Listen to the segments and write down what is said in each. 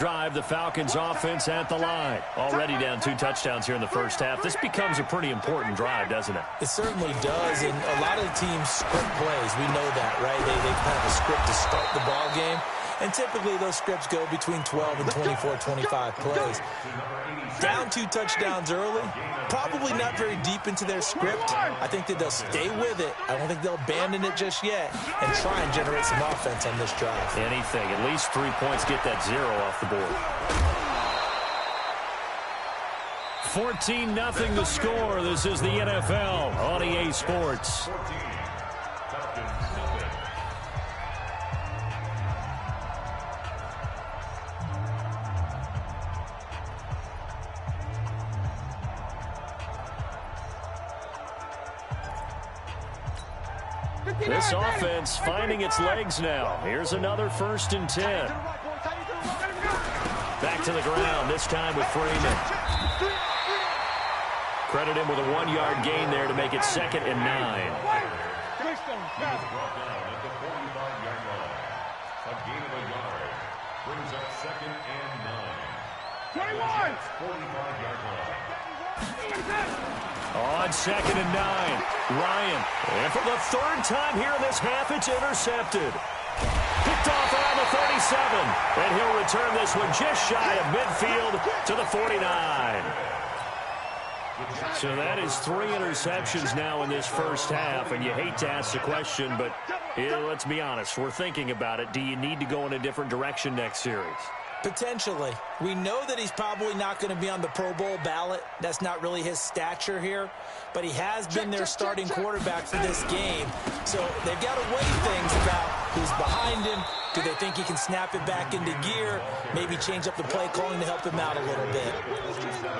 Drive the Falcons offense at the line. Already down 2 touchdowns here in the first half. This becomes a pretty important drive, doesn't it? It certainly does, and a lot of the teams script plays. We know that, right? They have a script to start the ball game, and typically those scripts go between 12 and 24, 25 plays. Down 2 touchdowns early, probably not very deep into their script. I think that they'll stay with it. I don't think they'll abandon it just yet and try and generate some offense on this drive. Anything. At least 3 points, get that 0 off the board. 14-0 the score. This is the NFL on EA Sports. This offense finding its legs now. Here's another 1st and 10. Back to the ground, this time with Freeman. Credit him with a 1-yard gain there to make it 2nd and 9. On 2nd and 9, Ryan. And for the 3rd time here in this half, it's intercepted. Picked off around the 37. And he'll return this one just shy of midfield to the 49. So that is 3 interceptions now in this first half. And you hate to ask the question, but let's be honest. We're thinking about it. Do you need to go in a different direction next series? Potentially. We know that he's probably not going to be on the Pro Bowl ballot. That's not really his stature here. But he has been their starting quarterback for this game. So they've got to weigh things about who's behind him. Do they think he can snap it back into gear? Maybe change up the play calling to help him out a little bit.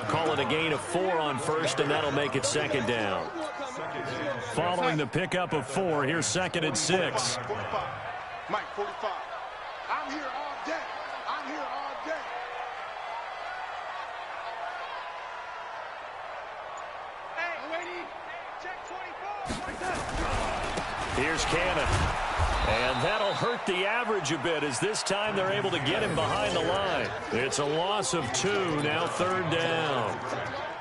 Call it a gain of 4 on 1st, and that'll make it 2nd down. Following the pickup of 4, here's 2nd and 6. Mike, 45. I'm here all day. I'm here all day. Hey, lady, check 24. Here's Cannon. And that'll hurt the average a bit as this time they're able to get him behind the line. It's a loss of 2, now 3rd down.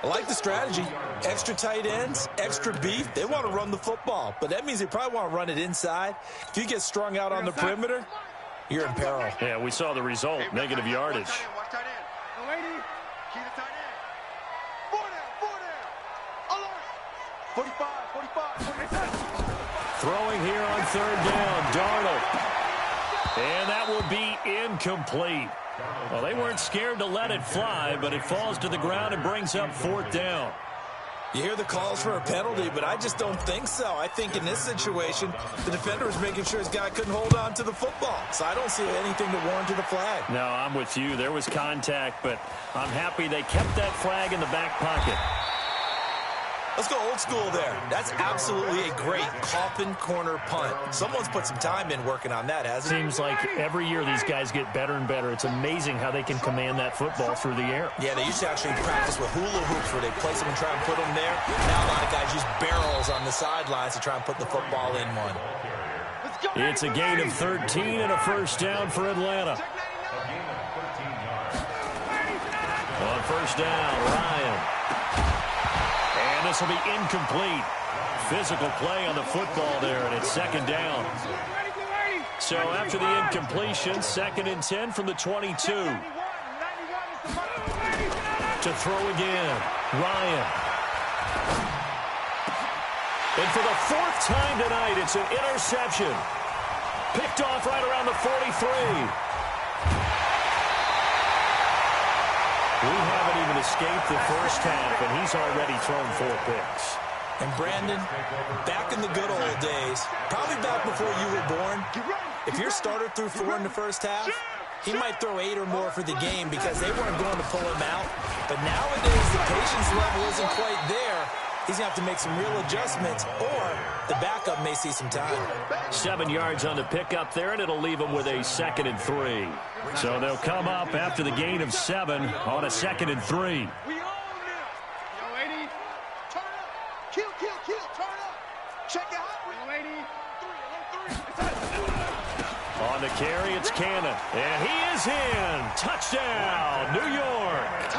I like the strategy. Extra tight ends, extra beef. They want to run the football, but that means they probably want to run it inside. If you get strung out on the perimeter, you're in peril. Yeah, we saw the result, negative yardage. Watch tight end. Lady, key to tight end. 4 down. Alert. 45. Throwing here on 3rd down, Darnold. And that will be incomplete. Well, they weren't scared to let it fly, but it falls to the ground and brings up 4th down. You hear the calls for a penalty, but I just don't think so. I think in this situation, the defender was making sure his guy couldn't hold on to the football. So I don't see anything to warrant the flag. No, I'm with you. There was contact, but I'm happy they kept that flag in the back pocket. Let's go old school there. That's absolutely a great coffin corner punt. Someone's put some time in working on that, hasn't it? Seems like every year these guys get better and better. It's amazing how they can command that football through the air. Yeah, they used to actually practice with hula hoops where they place them and try and put them there. Now a lot of guys use barrels on the sidelines to try and put the football in one. It's a gain of 13 and a 1st down for Atlanta. On 1st down, Ryan. And this will be incomplete. Physical play on the football there, and it's 2nd down. So after the incompletion, 2nd and 10 from the 22. To throw again, Ryan. And for the 4th time tonight, it's an interception. Picked off right around the 43. We haven't even escaped the first half, and he's already thrown 4 picks. And Brandon, back in the good old days, probably back before you were born, if your starter threw 4 in the first half, he might throw 8 or more for the game because they weren't going to pull him out. But nowadays, the patience level isn't quite there. He's going to have to make some real adjustments, or the backup may see some time. 7 yards on the pickup there, and it'll leave him with a 2nd and 3. So they'll come up after the gain of 7 on a 2nd and 3. On On the carry, it's Cannon. And he is in. Touchdown, New York.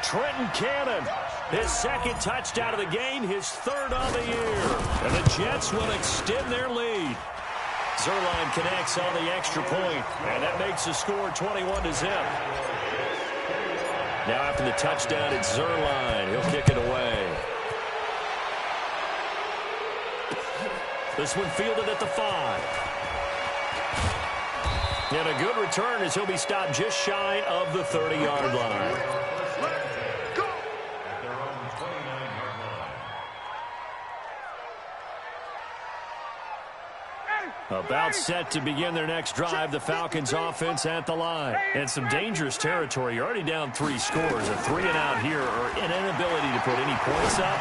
Trenton Cannon, his second touchdown of the game, his third on the year. And the Jets will extend their lead. Zuerlein connects on the extra point, and that makes the score 21-0. Now after the touchdown, it's Zuerlein. He'll kick it away. This one fielded at the 5. And a good return as he'll be stopped just shy of the 30-yard line. About set to begin their next drive, the Falcons offense at the line. And some dangerous territory. You're already down 3 scores. A 3-and-out here or an inability to put any points up.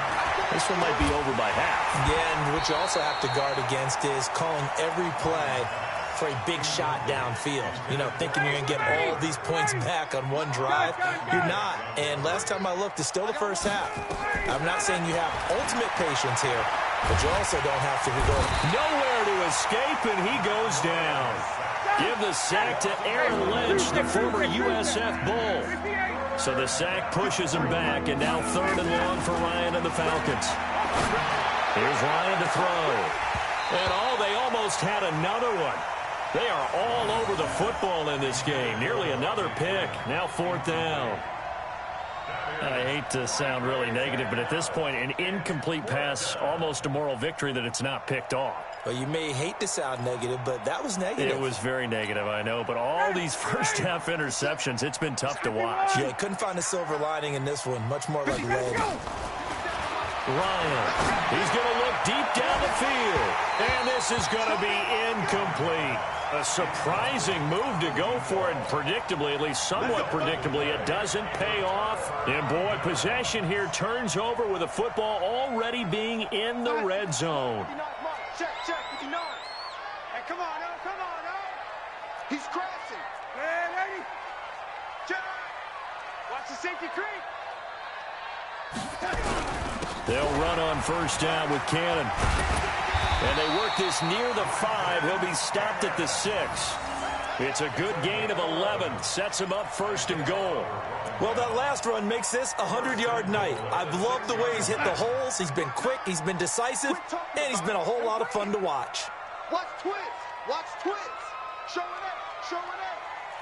This one might be over by half. Yeah, and what you also have to guard against is calling every play for a big shot downfield. You know, thinking you're going to get all these points back on one drive. You're not. And last time I looked, it's still the first half. I'm not saying you have ultimate patience here, but you also don't have to go nowhere to escape, and he goes down. Give the sack to Aaron Lynch, the former USF Bull. So the sack pushes him back, and now 3rd and long for Ryan and the Falcons. Here's Ryan to throw. And they almost had another one. They are all over the football in this game. Nearly another pick. Now 4th down. I hate to sound really negative, but at this point, an incomplete pass, almost a moral victory that it's not picked off. Well, you may hate to sound negative, but that was negative. It was very negative, I know. But all these first-half interceptions, it's been tough to watch. Yeah, couldn't find a silver lining in this one. Much more like lead. Ryan, he's going to look deep down the field. And this is going to be incomplete. A surprising move to go for it, predictably, at least somewhat predictably. It doesn't pay off. And, boy, possession here turns over with the football already being in the red zone. Check, 59. Hey, come on, He's crashing. Hey, lady. Check. Watch the safety creep. They'll run on first down with Cannon. And they work this near the 5. He'll be stopped at the 6. It's a good gain of 11. Sets him up 1st and goal. Well, that last run makes this a 100-yard night. I've loved the way he's hit the holes. He's been quick. He's been decisive. And he's been a whole lot of fun to watch. Watch twins. Showing up.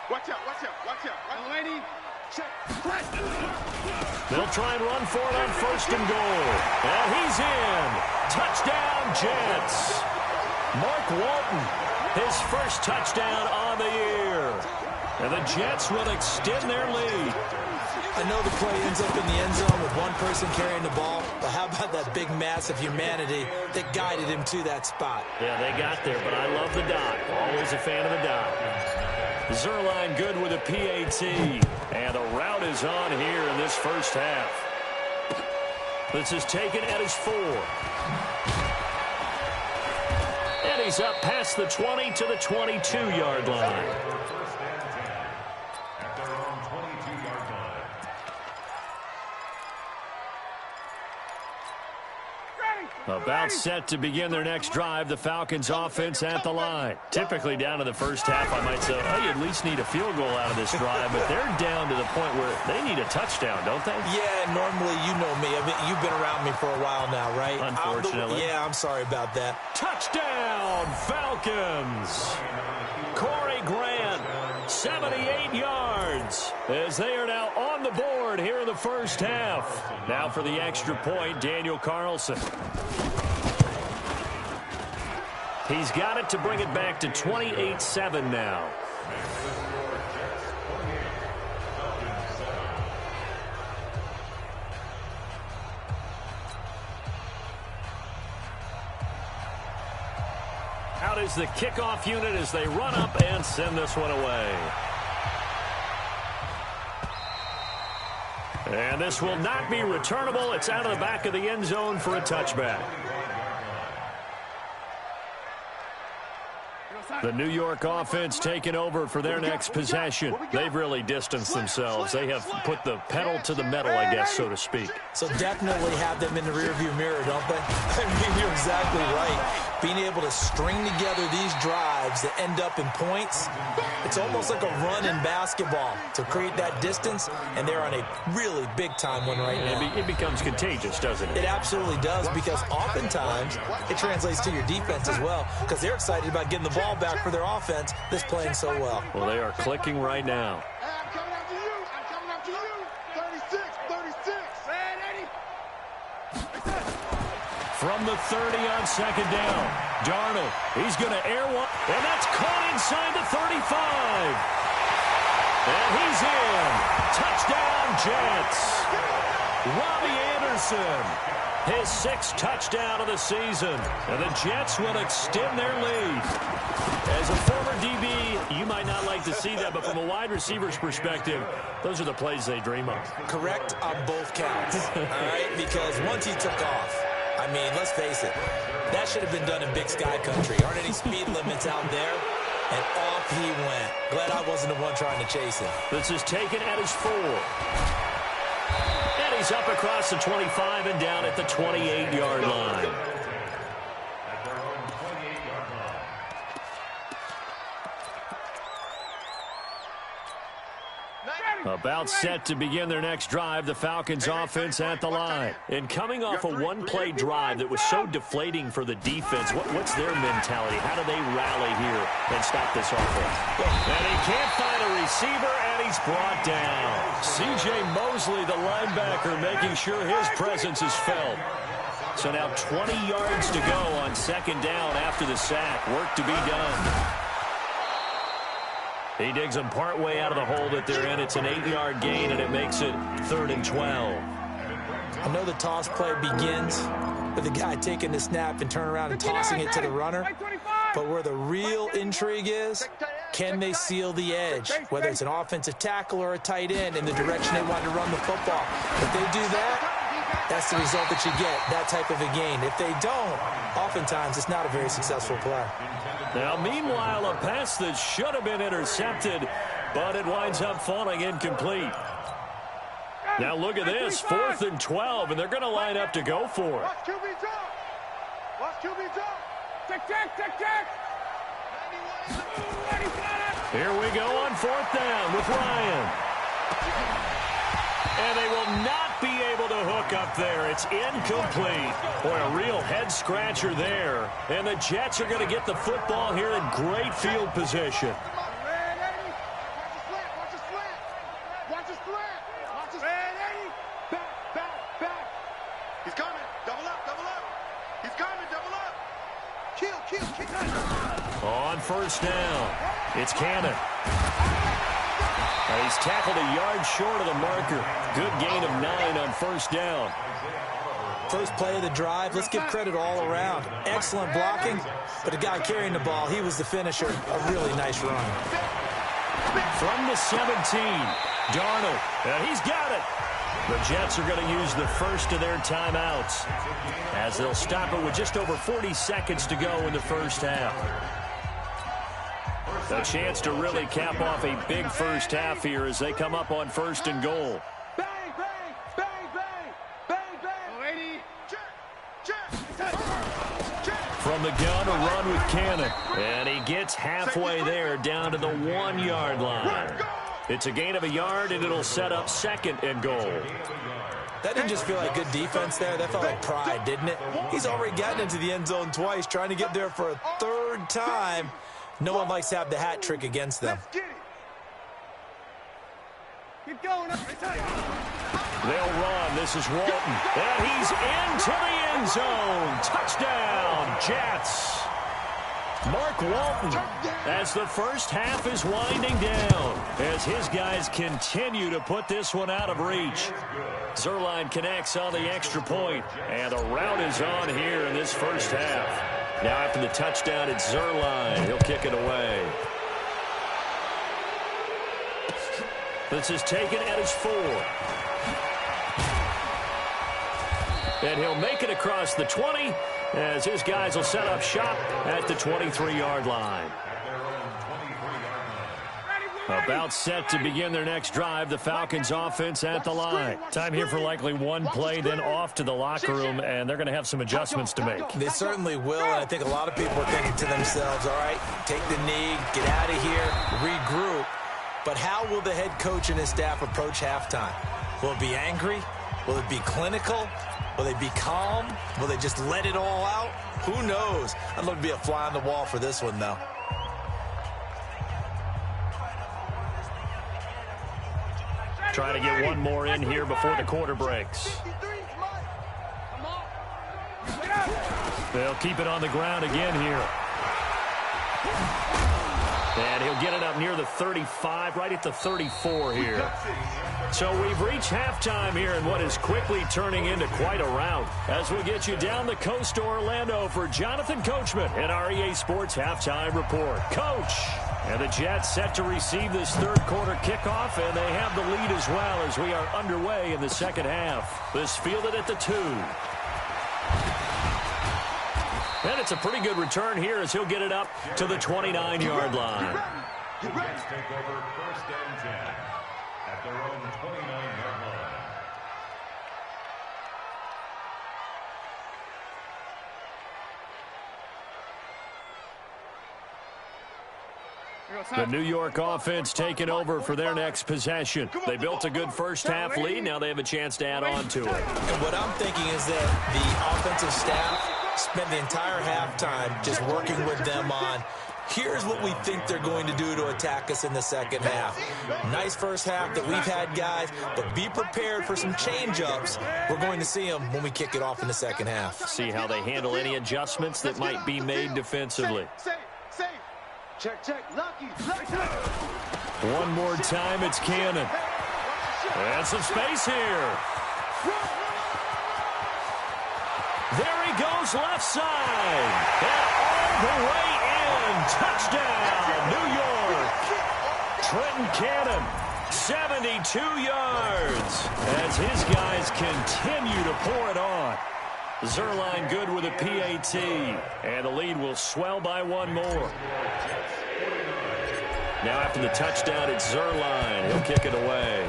Watch out. Right, lady. Check. They'll try and run for it on 1st and goal. And he's in. Touchdown, Jets. Mark Walton, his first touchdown on the year. And the Jets will extend their lead. I know the play ends up in the end zone with one person carrying the ball, but how about that big mass of humanity that guided him to that spot? Yeah, they got there, but I love the dot. Always a fan of the dot. Zuerlein good with a PAT. And the route is on here in this first half. This is taken at his 4. And he's up past the 20 to the 22-yard line. About set to begin their next drive, the Falcons offense at the line. Typically down to the first half, I might say, oh, you at least need a field goal out of this drive, but they're down to the point where they need a touchdown, don't they? Yeah, normally you know me. I mean, you've been around me for a while now, right? Unfortunately. I'm sorry about that. Touchdown, Falcons! Corey Grant, 78 yards, as they are now on the board here in the first half. Now for the extra point, Daniel Carlson. He's got it to bring it back to 28-7 now. Out is the kickoff unit as they run up and send this one away. And this will not be returnable. It's out of the back of the end zone for a touchback. The New York offense taking over for their next possession. They've really distanced themselves. They have put the pedal to the metal, I guess, so to speak. So definitely have them in the rearview mirror, don't they? I mean, you're exactly right. being able to string together these drives that end up in points, it's almost like a run in basketball to create that distance, and they're on a really big-time one right now. It becomes contagious, doesn't it? It absolutely does, because oftentimes it translates to your defense as well, because they're excited about getting the ball back for their offense that's playing so well. Well, they are clicking right now. I'm coming after you. I'm coming after you. 36, 36. Man, Eddie. From the 30 on second down. Darnold, he's going to air one, and that's caught inside the 35. And he's in. Touchdown, Jets. Robbie Anderson, his 6th touchdown of the season. And the Jets will extend their lead. As a former DB, you might not like to see that, but from a wide receiver's perspective, those are the plays they dream of. Correct on both counts, all right? Because once he took off, I mean, let's face it, that should have been done in Big Sky country. Aren't any speed limits out there? And off he went. Glad I wasn't the one trying to chase him. This is taken at his 4. And he's up across the 25 and down at the 28-yard line. About set to begin their next drive, the Falcons offense at the line. And coming off a one-play drive that was so deflating for the defense, what's their mentality? How do they rally here and stop this offense? And he can't find a receiver, and he's brought down. C.J. Mosley, the linebacker, making sure his presence is felt. So now 20 yards to go on second down after the sack. Work to be done. He digs them partway out of the hole that they're in. It's an 8-yard gain, and it makes it 3rd and 12. I know the toss play begins with the guy taking the snap and turn around and tossing it to the runner. But where the real intrigue is, can they seal the edge, whether it's an offensive tackle or a tight end in the direction they want to run the football. If they do that, that's the result that you get, that type of a gain. If they don't, oftentimes it's not a very successful play. Now, meanwhile, a pass that should have been intercepted, but it winds up falling incomplete. Now, look at this, 4th and 12, and they're going to line up to go for it. Watch QB drop. Watch QB drop. Tick. Here we go on 4th down with Ryan. And they will not be able to hook up there. It's incomplete. Boy, a real head-scratcher there. And the Jets are going to get the football here in great field position. Watch the slant. Back. He's coming. Double up. He's coming. Double up. Kill. On 1st down, it's Cannon. He's tackled a yard short of the marker. Good gain of 9 on 1st down. First play of the drive, let's give credit all around. Excellent blocking, but the guy carrying the ball, he was the finisher. A really nice run. From the 17, Darnold, and he's got it. The Jets are going to use the first of their timeouts as they'll stop it with just over 40 seconds to go in the first half. A chance to really cap off a big first half here as they come up on 1st and goal. Bang. From the gun, a run with Cannon. And he gets halfway there down to the 1-yard line. It's a gain of a yard, and it'll set up 2nd and goal. That didn't just feel like good defense there. That felt like pride, didn't it? He's already gotten into the end zone twice, trying to get there for a 3rd time. No one likes to have the hat trick against them. Let's get it. Keep going. They'll run. This is Walton. And he's into the end zone. Touchdown, Jets. Mark Walton, as the first half is winding down, as his guys continue to put this one out of reach. Zuerlein connects on the extra point, and the route is on here in this first half. Now after the touchdown, it's Zuerlein. He'll kick it away. This is taken at his 4. And he'll make it across the 20 as his guys will set up shop at the 23-yard line. About set to begin their next drive, the Falcons offense at the line. Time here for likely one play, then off to the locker room, and they're going to have some adjustments to make. They certainly will, and I think a lot of people are thinking to themselves, all right, take the knee, get out of here, regroup. But how will the head coach and his staff approach halftime? Will it be angry? Will it be clinical? Will they be calm? Will they just let it all out? Who knows? I'd love to be a fly on the wall for this one, though. Trying to get one more in here before the quarter breaks. They'll keep it on the ground again here. And he'll get it up near the 35, right at the 34 here. So we've reached halftime here in what is quickly turning into quite a rout. As we get you down the coast to Orlando for Jonathan Coachman in our EA Sports Halftime Report. Coach! And the Jets set to receive this third quarter kickoff, and they have the lead as well as we are underway in the second half. This fielded at the 2. And it's a pretty good return here as he'll get it up to the 29-yard line. Jets take over 1st and 10 at their own 29-yard line. The New York offense taking over for their next possession. They built a good first-half lead. Now they have a chance to add on to it. And what I'm thinking is that the offensive staff spent the entire halftime just working with them on, here's what we think they're going to do to attack us in the second half. Nice first half that we've had, guys, but be prepared for some change-ups. We're going to see them when we kick it off in the second half. See how they handle any adjustments that might be made defensively. Check, lucky. One more time, it's Cannon. And some space here. There he goes, left side. And all the way in. Touchdown, New York. Trenton Cannon, 72 yards. As his guys continue to pour it on. Zerline good with a PAT. And the lead will swell by one more. Now after the touchdown, it's Zerline. He'll kick it away.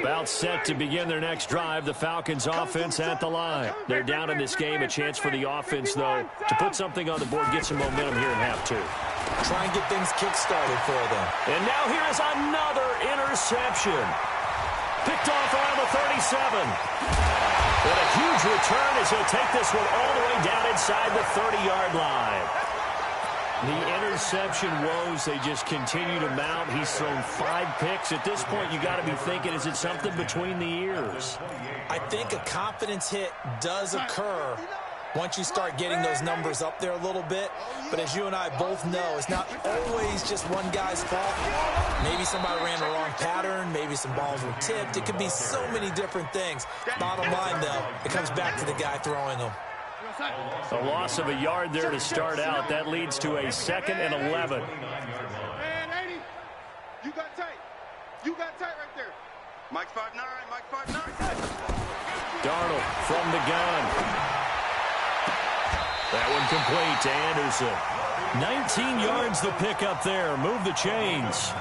About set to begin their next drive, the Falcons offense at the line. They're down in this game. A chance for the offense, though, to put something on the board, get some momentum here in half 2. Try and get things kick-started for them. And now here is another interception. Picked off around the 37. And a huge return as he'll take this one all the way down inside the 30-yard line. The interception woes, they just continue to mount. He's thrown 5 picks. At this point, you got to be thinking, is it something between the ears? I think a confidence hit does occur once you start getting those numbers up there a little bit. But as you and I both know, it's not always just one guy's fault. Maybe somebody ran the wrong pattern. Maybe some balls were tipped. It could be so many different things. Bottom line, though, it comes back to the guy throwing them. A loss of a yard there to start out. That leads to a 2nd and 11. Man, 80. You got tight. You got tight right there. Mike 5'9", Mike 5'9". Darnold from the gun. That one complete to Anderson. 19 yards the pickup there. Move the chains.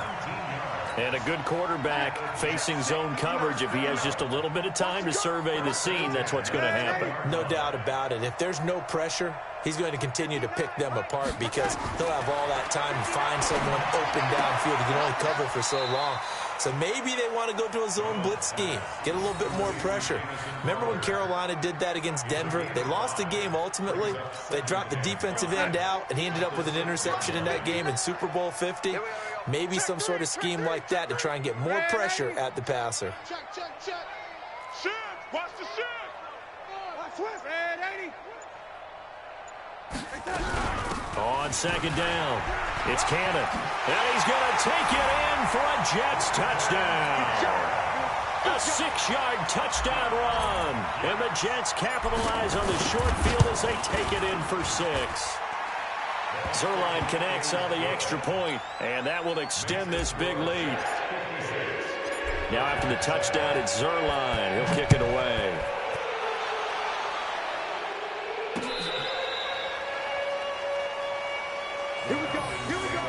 And a good quarterback facing zone coverage. If he has just a little bit of time to survey the scene, that's what's going to happen. No doubt about it. If there's no pressure, he's going to continue to pick them apart because he'll have all that time to find someone open downfield. He can only cover for so long. So maybe they want to go to a zone blitz scheme, get a little bit more pressure. Remember when Carolina did that against Denver? They lost the game ultimately. They dropped the defensive end out, and he ended up with an interception in that game in Super Bowl 50. Maybe some sort of scheme like that to try and get more pressure at the passer. Check. Shoot. Watch the shoot. Watch Red 80. On 2nd down, it's Cannon. And he's going to take it in for a Jets touchdown. A 6-yard touchdown run. And the Jets capitalize on the short field as they take it in for 6. Zerline connects on the extra point, and that will extend this big lead. Now after the touchdown, it's Zerline. He'll kick it away. Here we go. Here we go.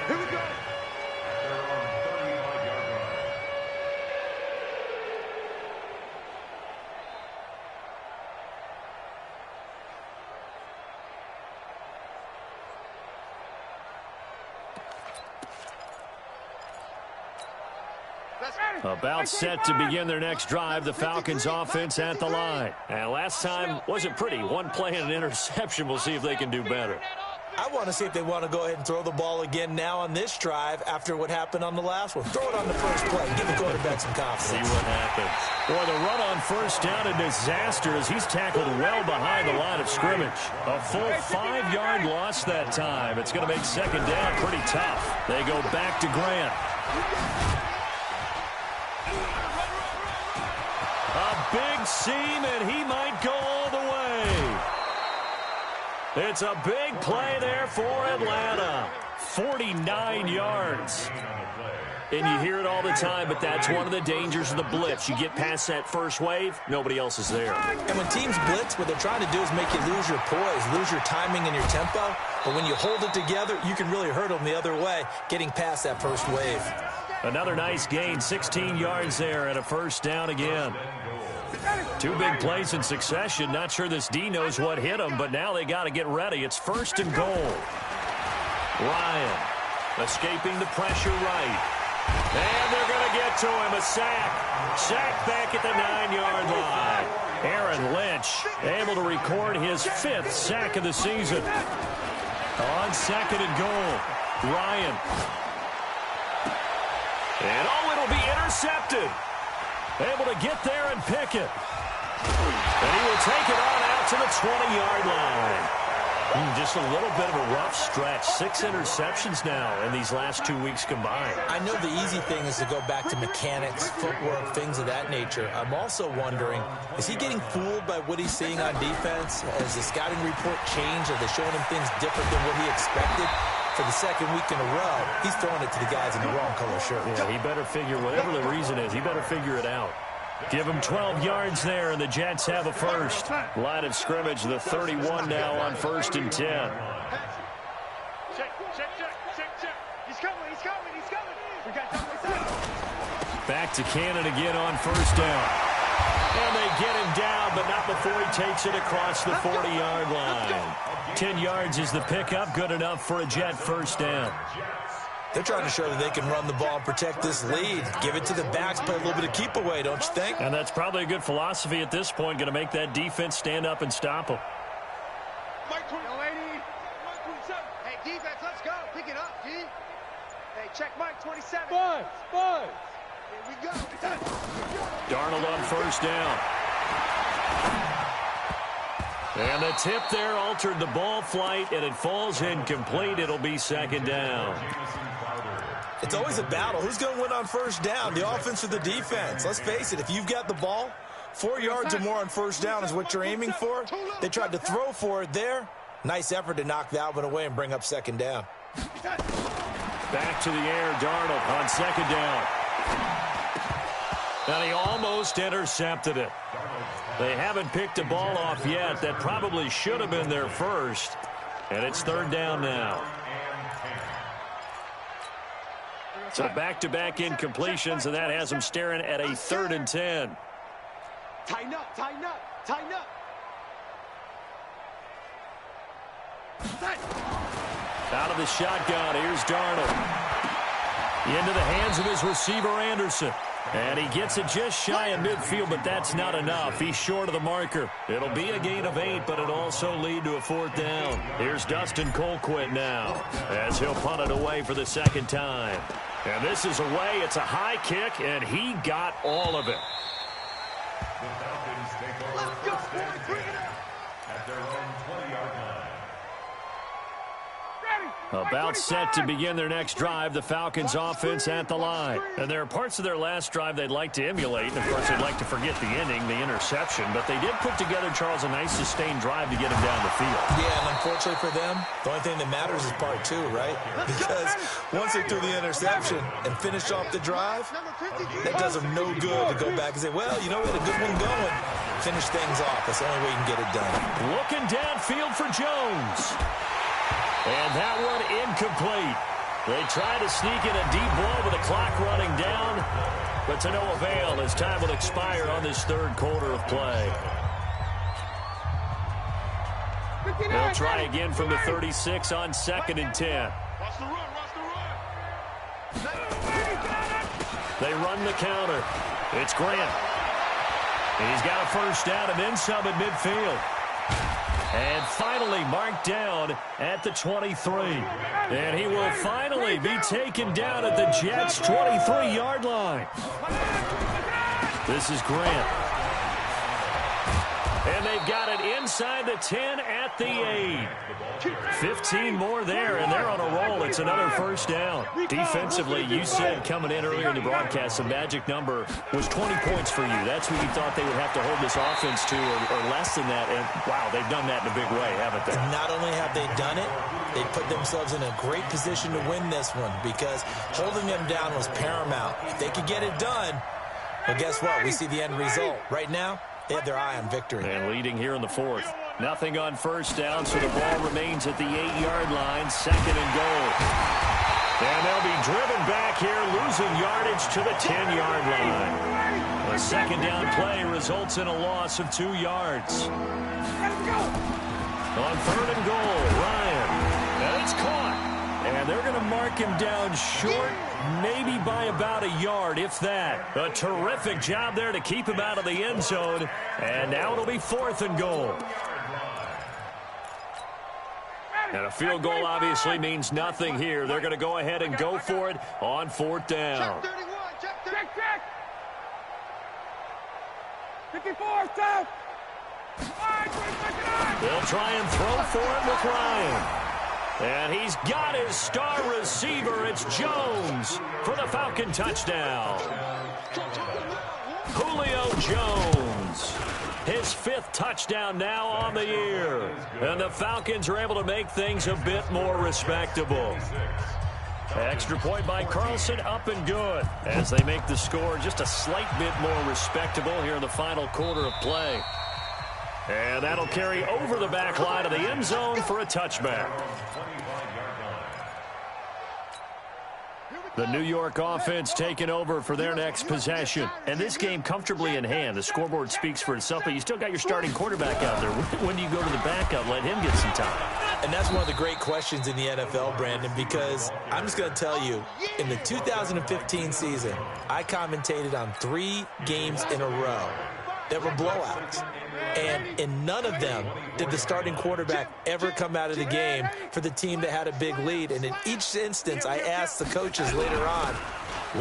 Here we go. About set to begin their next drive, the Falcons offense at the line. And last time wasn't pretty. One play and an interception. We'll see if they can do better. I want to see if they want to go ahead and throw the ball again now on this drive after what happened on the last one. Throw it on the first play. Give the quarterback some confidence. See what happens. Boy, the run on first down, a disaster as he's tackled well behind the line of scrimmage. A full 5-yard loss that time. It's going to make second down pretty tough. They go back to Grant. A big seam, and he might go all the way. It's a big play there for Atlanta. 49 yards. And you hear it all the time, but that's one of the dangers of the blitz. You get past that first wave, nobody else is there. And when teams blitz, what they're trying to do is make you lose your poise, lose your timing and your tempo. But when you hold it together, you can really hurt them the other way, getting past that first wave. Another nice gain, 16 yards there, and a first down again. Two big plays in succession. Not sure this D knows what hit him, but now they got to get ready. It's first and goal. Ryan escaping the pressure right. And they're going to get to him. A sack. Sack back at the 9-yard line. Aaron Lynch able to record his 5th sack of the season. On second and goal. Ryan. And it'll be intercepted. Able to get there and pick it. And he will take it on out to the 20-yard line. Just a little bit of a rough stretch. 6 interceptions now in these last 2 weeks combined. I know the easy thing is to go back to mechanics, footwork, things of that nature. I'm also wondering, is he getting fooled by what he's seeing on defense? Has the scouting report changed? Are they showing him things different than what he expected? For the second week in a row, he's throwing it to the guys in the wrong color shirt. Yeah, he better figure, whatever the reason is, he better figure it out. Give him 12 yards there, and the Jets have a first. Line of scrimmage, the 31 now on first and 10. Check. He's coming. We got Back to Cannon again on first down. And they get him down, but not before he takes it across the 40-yard line. 10 yards is the pickup, good enough for a Jet first down. They're trying to show that they can run the ball and protect this lead. Give it to the backs, play a little bit of keep away, don't you think? And that's probably a good philosophy at this point, going to make that defense stand up and stop them. Mike 27. Hey, defense, let's go. Pick it up, G. Hey, check Mike 27. Boys. Here we go. Darnold on first down. And the tip there altered the ball flight, and it falls incomplete. It'll be second down. It's always a battle. Who's going to win on first down, the offense or the defense? Let's face it, if you've got the ball, 4 yards or more on first down is what you're aiming for. They tried to throw for it there. Nice effort to knock that one away and bring up second down. Back to the air, Darnold on second down. And he almost intercepted it. They haven't picked a ball off yet. That probably should have been their first. And it's third down now. So back-to-back incompletions, and that has them staring at a 3rd and 10. Tighten up. Out of the shotgun, here's Darnold. Into the hands of his receiver, Anderson. And he gets it just shy of midfield, but that's not enough. He's short of the marker. It'll be a gain of 8, but it'll also lead to a 4th down. Here's Dustin Colquitt now, as he'll punt it away for the second time. And this is away. It's a high kick, and he got all of it. The Falcons take over first and 10 at their own 20-yard line. Ready. About set to begin their next drive, the Falcons offense at the line. And there are parts of their last drive they'd like to emulate. And, of course, they'd like to forget the ending, the interception. But they did put together, Charles, a nice sustained drive to get him down the field. Yeah, and unfortunately for them, the only thing that matters is part two, right? Because once they threw the interception and finished off the drive, that does them no good to go back and say, well, you know, we had a good one going. Finish things off. That's the only way you can get it done. Looking downfield for Jones. And that one incomplete. They try to sneak in a deep ball with the clock running down, but to no avail as time will expire on this third quarter of play. They'll try again from the 36 on 2nd and 10. They run the counter. It's Grant. He's got a first down and then some at midfield. And finally marked down at the 23. And he will finally be taken down at the Jets' 23-yard line. This is Grant. And they've got it inside the 10 at the 8. 15 more there, and they're on a roll. It's another first down. Defensively, you said coming in earlier in the broadcast, the magic number was 20 points for you. That's what you thought they would have to hold this offense to, or less than that. And, wow, they've done that in a big way, haven't they? Not only have they done it, they put themselves in a great position to win this one because holding them down was paramount. If they could get it done, well, guess what? We see the end result. Right now, they have their eye on victory. And leading here in the fourth. Nothing on first down, so the ball remains at the 8-yard line, 2nd and goal. And they'll be driven back here, losing yardage to the 10-yard line. A second down play results in a loss of 2 yards. On 3rd and goal, Ryan. And it's caught. And they're going to mark him down short, maybe by about a yard, if that. A terrific job there to keep him out of the end zone. And now it'll be 4th and goal. And a field goal obviously means nothing here. They're going to go ahead and go for it on 4th down. Check. 54, stop. They'll try and throw for it with Ryan. And he's got his star receiver. It's Jones for the Falcon touchdown. Julio Jones. His 5th touchdown now on the year. And the Falcons are able to make things a bit more respectable. Extra point by Carlson, up and good. As they make the score just a slight bit more respectable here in the final quarter of play. And that'll carry over the back line of the end zone for a touchback. The New York offense taking over for their next possession. And this game comfortably in hand. The scoreboard speaks for itself, but you still got your starting quarterback out there. When do you go to the backup, let him get some time? And that's one of the great questions in the NFL, Brandon, because I'm just going to tell you, in the 2015 season, I commentated on 3 games in a row that were blowouts. And in none of them did the starting quarterback ever come out of the game for the team that had a big lead. And in each instance, I asked the coaches later on,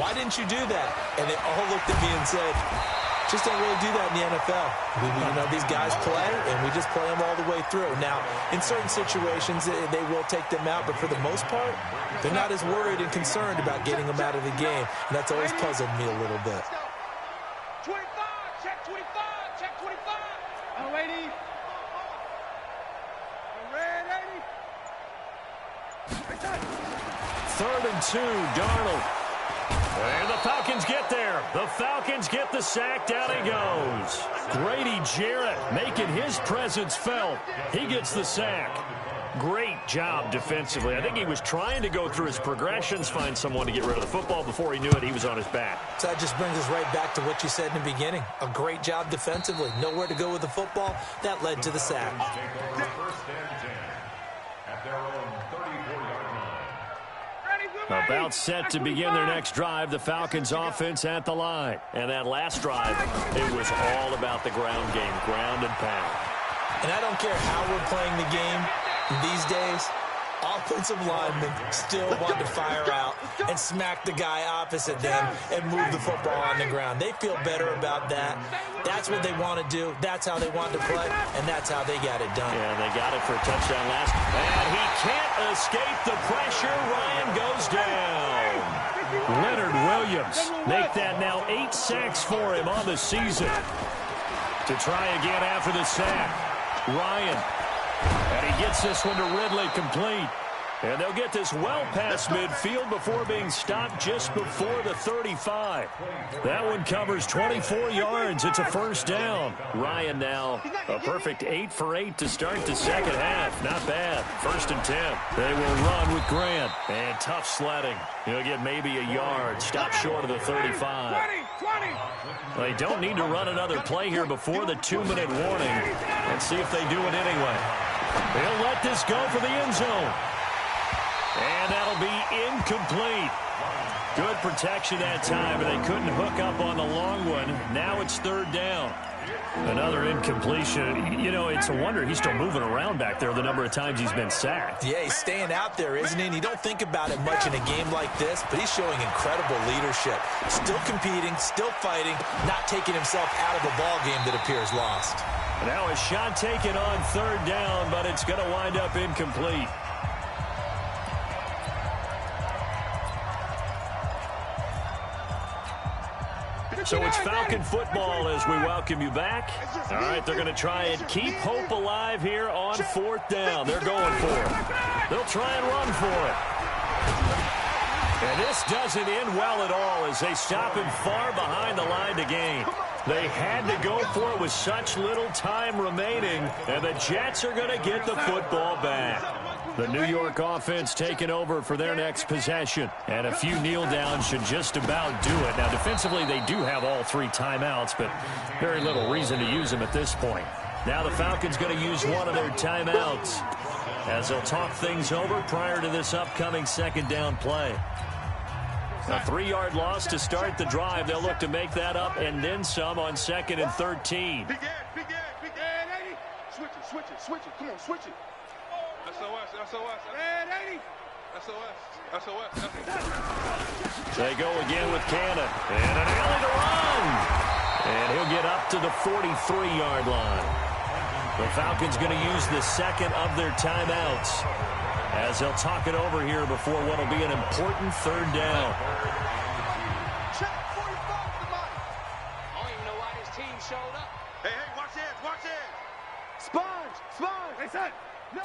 why didn't you do that? And they all looked at me and said, just don't really do that in the NFL. You know, these guys play, and we just play them all the way through. Now, in certain situations, they will take them out, but for the most part, they're not as worried and concerned about getting them out of the game. And that's always puzzled me a little bit. 25, check 25, check 25. I'm ready. I'm ready. 3rd and 2, Darnold. And the Falcons get there. The Falcons get the sack. Down he goes. Grady Jarrett making his presence felt. He gets the sack. Great job defensively. I think he was trying to go through his progressions, find someone to get rid of the football. Before he knew it, he was on his back. So that just brings us right back to what you said in the beginning. A great job defensively. Nowhere to go with the football. That led to the sack. About set to begin their next drive, the Falcons offense at the line. And that last drive, it was all about the ground game, ground and pound. And I don't care how we're playing the game these days, offensive linemen still want to fire out and smack the guy opposite them and move the football on the ground. They feel better about that. That's what they want to do. That's how they want to play, and that's how they got it done. Yeah, they got it for a touchdown last. And he can't escape the pressure. Ryan goes down. Leonard Williams make that now 8 sacks for him on the season. To try again after the sack. Ryan. And he gets this one to Ridley complete. And they'll get this well past midfield before being stopped just before the 35. That one covers 24 yards. It's a first down. Ryan now a perfect 8 for 8 to start the second half. Not bad. 1st and 10. They will run with Grant. And tough sledding. He'll get maybe a yard. Stop short of the 35. They don't need to run another play here before the 2-minute warning. Let's see if they do it anyway. They'll let this go for the end zone. And that'll be incomplete. Good protection that time, but they couldn't hook up on the long one. Now it's 3rd down. Another incompletion. You know, it's a wonder he's still moving around back there the number of times he's been sacked. Yeah, he's staying out there, isn't he? And you don't think about it much in a game like this, but he's showing incredible leadership. Still competing, still fighting, not taking himself out of a ball game that appears lost. Now a shot taken on 3rd down, but it's going to wind up incomplete. So it's Falcon football as we welcome you back. All right, they're going to try and keep hope alive here on 4th down. They're going for it. They'll try and run for it. And this doesn't end well at all as they stop him far behind the line to gain. They had to go for it with such little time remaining, and the Jets are going to get the football back. The New York offense taking over for their next possession. And a few kneel downs should just about do it. Now, defensively, they do have all 3 timeouts, but very little reason to use them at this point. Now the Falcons going to use one of their timeouts as they'll talk things over prior to this upcoming 2nd down play. A 3-yard loss to start the drive. They'll look to make that up and then some on 2nd and 13. Big Ed, switch it. Come on, switch it. SOS. Ed, 80. SOS. They go again with Cannon. And an alley to run. And he'll get up to the 43-yard line. The Falcons going to use the 2nd of their timeouts as they'll talk it over here before what will be an important 3rd down. Check 45 to Mike. I don't even know why this team showed up. Hey, watch it. Sponge. Hey, son. No,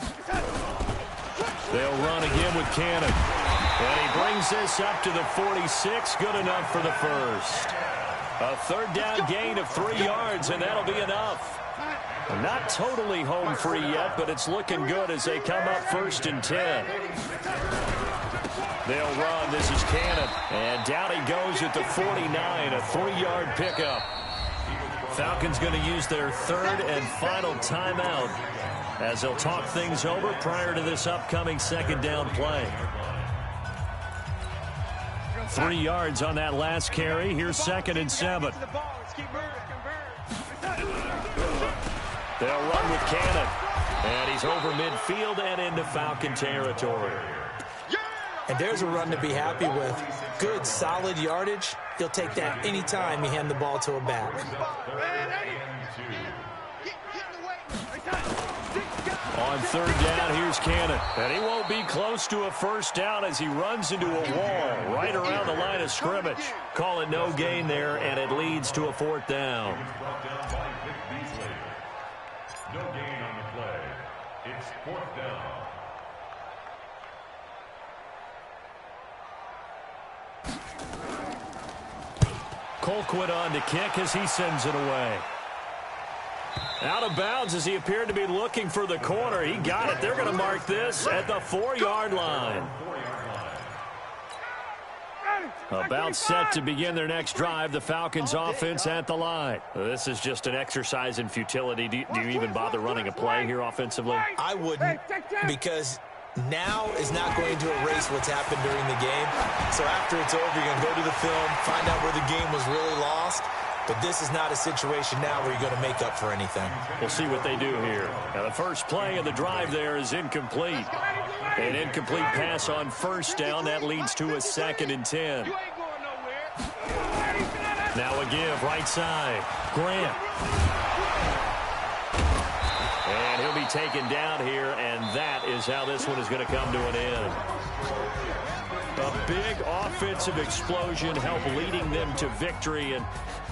they'll run again with Cannon. And he brings this up to the 46. Good enough for the first. A 3rd down gain of 3 yards, and that'll be enough. Not totally home free yet, but it's looking good as they come up 1st and 10. They'll run. This is Cannon. And down he goes at the 49, a 3-yard pickup. Falcons going to use their 3rd and final timeout as they'll talk things over prior to this upcoming 2nd down play. 3 yards on that last carry. Here's 2nd and 7. They'll run with Cannon. And he's over midfield and into Falcon territory. And there's a run to be happy with. Good, solid yardage. He'll take that anytime you hand the ball to a back. On 3rd down, here's Cannon. And he won't be close to a first down as he runs into a wall right around the line of scrimmage. Call it no gain there, and it leads to a 4th down. No gain on the play. It's 4th down. Colquitt on to kick as he sends it away. Out of bounds as he appeared to be looking for the corner. He got it. They're going to mark this at the 4-yard line. About set to begin their next drive. The Falcons offense at the line. This is just an exercise in futility. Do you even bother running a play here offensively? I wouldn't, because now is not going to erase what's happened during the game. So after it's over, you're going to go to the film, find out where the game was really lost, But this is not a situation now where you're going to make up for anything. We'll see what they do here. Now, the first play of the drive there is incomplete. An incomplete pass on first down. That leads to a 2nd and 10. Now a give right side. Grant. And he'll be taken down here, and that is how this one is going to come to an end. A big offensive explosion helped leading them to victory, and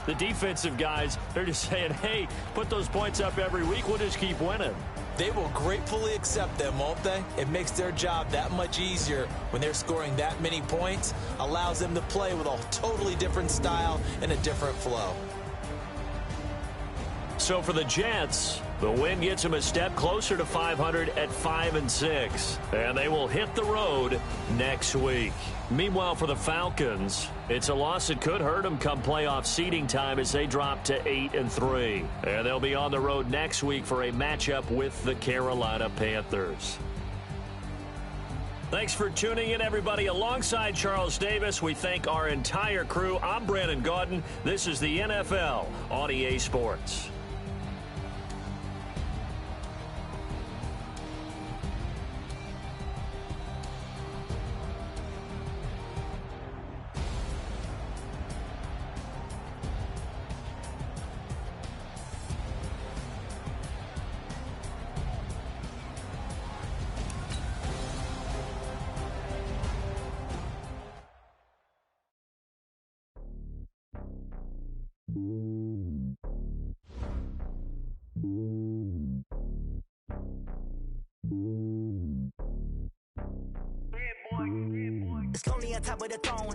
the defensive guys, they're just saying, hey, put those points up every week. We'll just keep winning. They will gratefully accept them, won't they? It makes their job that much easier when they're scoring that many points, allows them to play with a totally different style and a different flow. So for the Jets, the win gets them a step closer to 500 at 5-6. And they will hit the road next week. Meanwhile, for the Falcons, it's a loss that could hurt them come playoff seeding time as they drop to 8-3. And they'll be on the road next week for a matchup with the Carolina Panthers. Thanks for tuning in, everybody. Alongside Charles Davis, we thank our entire crew. I'm Brandon Gaudin. This is the NFL on EA Sports. It's lonely on top of the throne.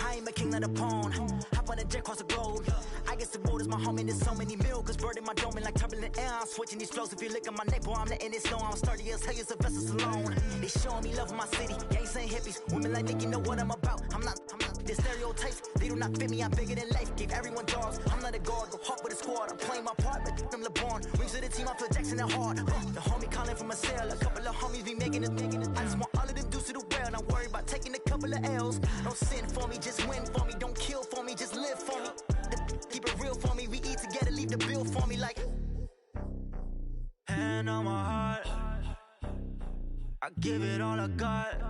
I ain't a king of the pawn. Hop on a jet across the globe. I guess the road is my home and there's so many milkers burning my dome like turbulent air. I'm switching these flows. If you look at my neck, boy, I'm letting it slow. I'm sturdy as hell, it's a vessel alone. They showing me love in my city. Gangs ain't hippies. Women like Nick, you know what I'm about. I'm not the stereotypes. They do not fit me. I'm bigger than life. Gave everyone dogs. I'm not a guard. Go hard with a squad. I'm playing my part, but I'm LeBron. Wings of the team, I feel Jackson and hard. The homie calling from a cell. A couple of homies be making it. I just want all of them dudes to the well. Not worried about taking a couple of L's. Don't sin for me, just win for me. Don't kill for me, just live for me. Keep it real for me. We eat together, leave the bill for me like. Hand on my heart, I give it all I got.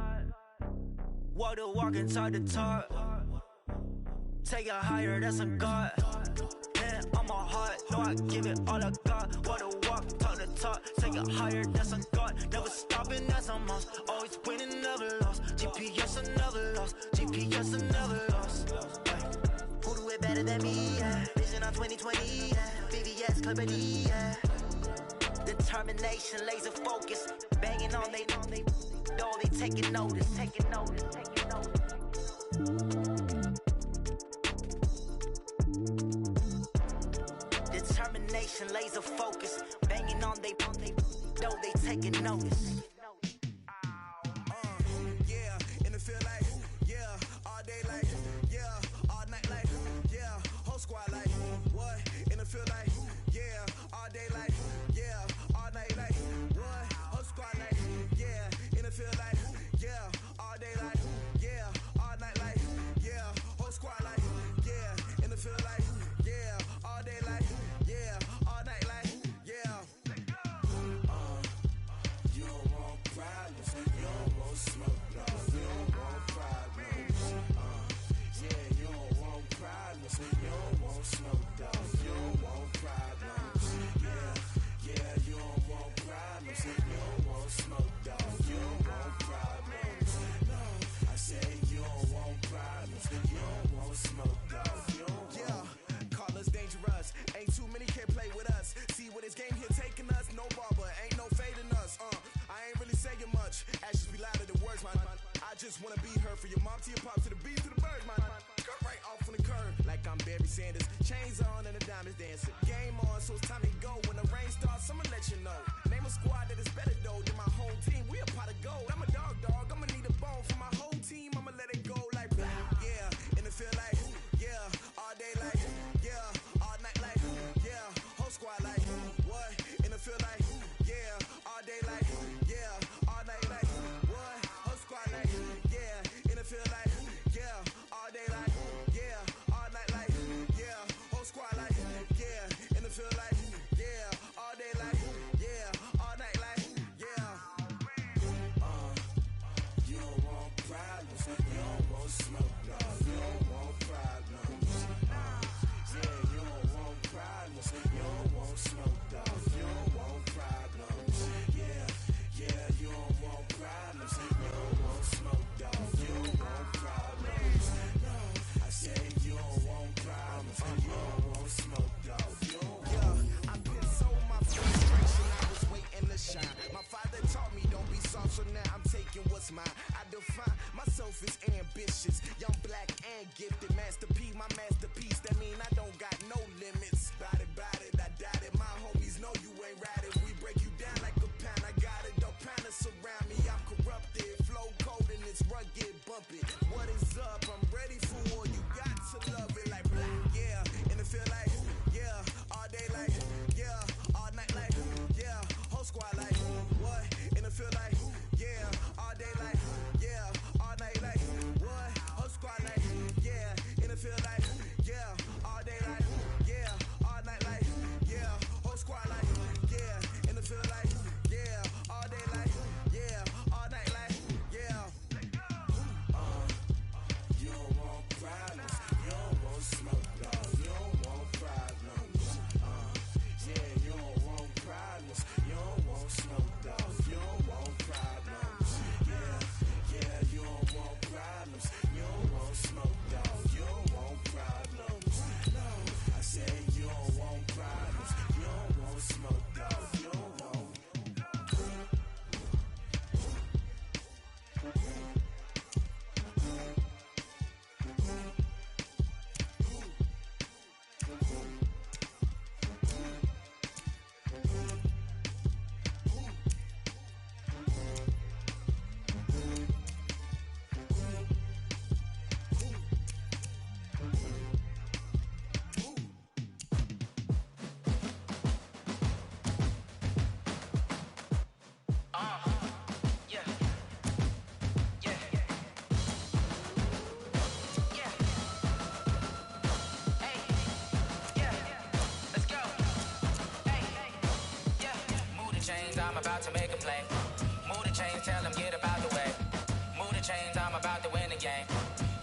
Walk the walk and talk the talk. Take it higher, that's a God. Hand on my heart, no, I give it all I got. Walk the walk, talk the talk. Take it higher, that's a God. Never stopping, that's a must. Always winning, never lost. GPS, I never lost. GPS, I never lost. Who do it better than me? Yeah. Vision on 2020. Yeah. VVS, Clippity. Yeah. Determination, laser focus. Banging on they door, they taking notice. Taking notice. Taking notice. Determination, laser focus. Banging on they door, they taking notice. Yeah, in the field like, yeah, all day like, yeah, all night like, yeah, whole squad like, what? In the field like, yeah, all day like, yeah, all night like, what? Whole squad like, yeah, in the field like, yeah, all day like, yeah, all night like, yeah, whole squad like, yeah, in the field like, yeah, all day like, yeah, all night like, yeah. You don't want problems, you don't want smoke, no, you don't want problems. Yeah, you don't want problems, you don't want smoke, dog, you don't want problems. Yeah, you don't want problems, you don't want smoke, dog, you don't want problems. No, I said you don't want problems, you don't want smoke, dog, you don't want. Yeah, call us dangerous, ain't too many can play with us. See what this game here taking us, no barber, ain't no fading us. I ain't really saying much, actions be louder than words, man. I just wanna be heard, for your mom to your pop to the beat to the birds, man. Cut right off on the curb, like I'm Barry Sanders. Chains on and the diamonds dancing. Game on, so it's time to go. When the rain starts, I'ma let you know. Name a squad that is better though than my whole team. We a pot of gold. I'm a dog, I'ma need a bone for my whole team. I'ma let it go like, yeah, in the field like, yeah, all day like, yeah, all night like, yeah, whole squad like, what? In the field like, yeah, all day like, yeah, all night like, what? Whole squad like, yeah, in the field like, yeah, all day like, yeah, all night like, yeah, whole squad like. about to make a play. Move the chains, tell them get about the way. Move the chains, I'm about to win the game.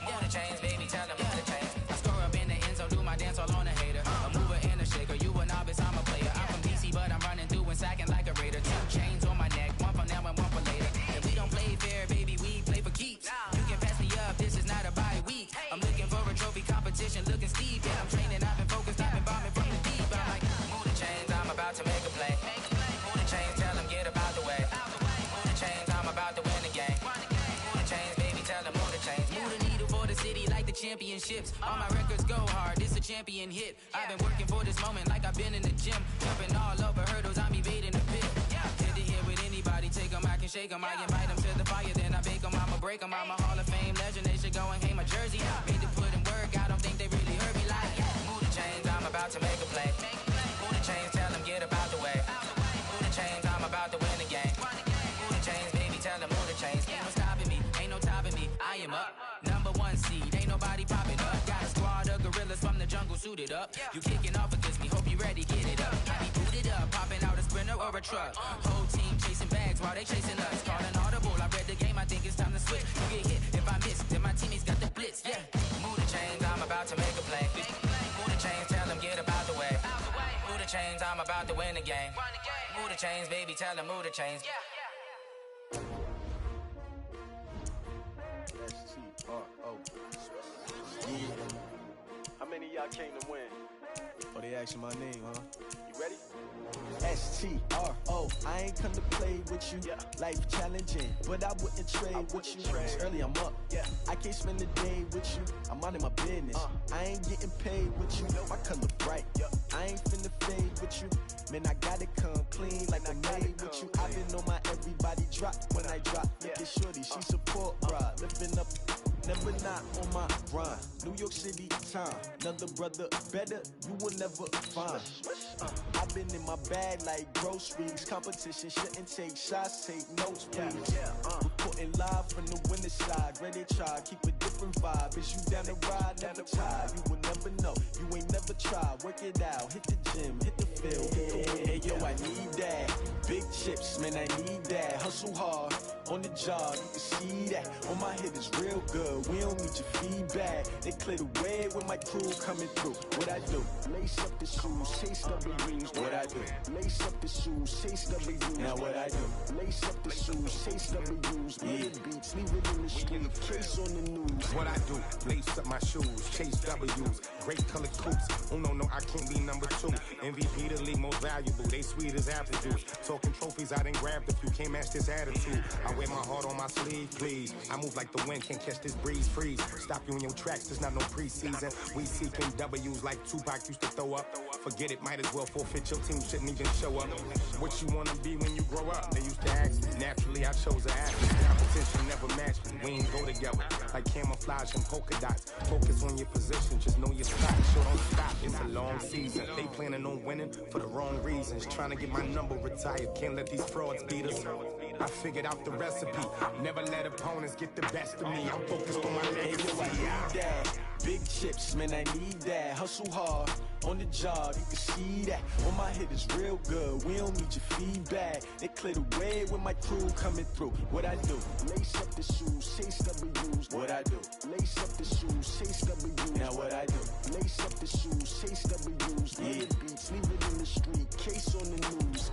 Move the chains, baby, tell them move the chains. I score up in the end zone, do my dance all on a hater. A mover and a shaker, you a novice, I'm a player. I'm from DC, but I'm running through and sacking like a raider. 2 chains on my neck, one for now and one for later. If we don't play fair, baby, we play for keeps. You can pass me up, this is not a bye week. I'm looking for a trophy competition, looking steep. Yeah, I'm training, I've been focused, I've been bombing from the deep. I'm like, move the chains, I'm about to make a play. Move the chains, tell them get about the way. Move the chains, I'm about to win the game. Move the chains, baby, tell them move the chains. Move the needle for the city like the championships. All my records go hard, this a champion hit. I've been working for this moment like I've been in the gym. Jumping all over hurdles, I'm evading the pit. Head to head with anybody, take them, I can shake them. I invite them to the fire, then I bake them, I'ma break them. I'm a Hall of Fame legend, they should go and hang my jersey. Made to put in work, I don't think they really heard me like. Move the chains, I'm about to make a play. Move the chains, tell them get about the way. Move the chains, I'm about to win the game. Move the chains, baby, tell them move the chains. Ain't no stopping me, ain't no topping me, I am up. #1 seed, ain't nobody popping up. Got a squad of gorillas from the jungle suited up. You kicking off against me, hope you ready, get it up. I be booted up, popping out a sprinter or a truck. Whole team chasing bags while they chasing us. Calling audible, I read the game, I think it's time to switch. You get hit if I miss, then my teammates got the blitz, yeah. Move the chains, I'm about to make a play. Move the chains, tell them get about the way. Move the chains, I'm about to win the game. Move the chains, baby, tell them move the chains. S-T-R-O. Yeah. How many of y'all came to win? Oh, they asking my name, huh? You ready? S-T-R-O. I ain't come to play with you. Life challenging, but I wouldn't trade with you. It's early, I'm up. I can't spend the day with you. I'm minding my business. I ain't getting paid with you. My color bright. I ain't finna fade with you. Man, I gotta come clean like I made with you. I've been on my everybody drop when I drop. Look at shorty, she support ride. Lifting up, never not on my grind. New York City time, another brother better, you will never find. I've been in my bag like groceries. Competition shouldn't take shots, take notes, please. Reporting live from the winter side. Ready to try, keep a different vibe. Is you down the ride, never tired. You will never know, you ain't never tried. Work it out, hit the gym, hit the field. Hey yo, I need that. Big chips, man, I need that. Hustle hard, on the job, you can see that. On my head is real good, we don't need your feedback. They clear the way with my crew coming through. What I do? Lace up the shoes, chase W's. What I do? Lace up the shoes, chase W's. Now what I do? Lace up the shoes, chase W's. Murder beats, leave it in the street, case on the news. What I do? Lace up my shoes, chase W's. Great colored coops. Oh no, I can't be number 2. MVP the league most valuable. They sweet as apple juice. Talking trophies, I didn't grab the few. Can't match this attitude. I wear my heart on my sleeve, please. I move like the wind, can't catch this breeze, freeze. Stop you in your tracks, there's not no preseason. We seeking W's like Tupac used to throw up. Forget it, might as well forfeit. Your team shouldn't even show up. What you wanna be when you grow up? They used to ask me. Naturally, I chose an athlete. Competition never matched me. We ain't go together like camouflage and polka dots. Focus on your position, just know your spot. So don't stop, it's a long season. They planning on winning for the wrong reasons. Trying to get my number retired. Can't let these frauds beat us. I figured out the recipe. Never let opponents get the best of me. I'm focused on my legacy. I need that. Big chips, man, I need that. Hustle hard, on the job, you can see that. On my head is real good, we don't need your feedback. They clear the way with my crew coming through. What I do? Lace up the shoes, chase W's. What I do? Lace up the shoes, chase W's. Now what I do? Lace up the shoes, chase W's. Murder beats, leave it in the street, case on the news.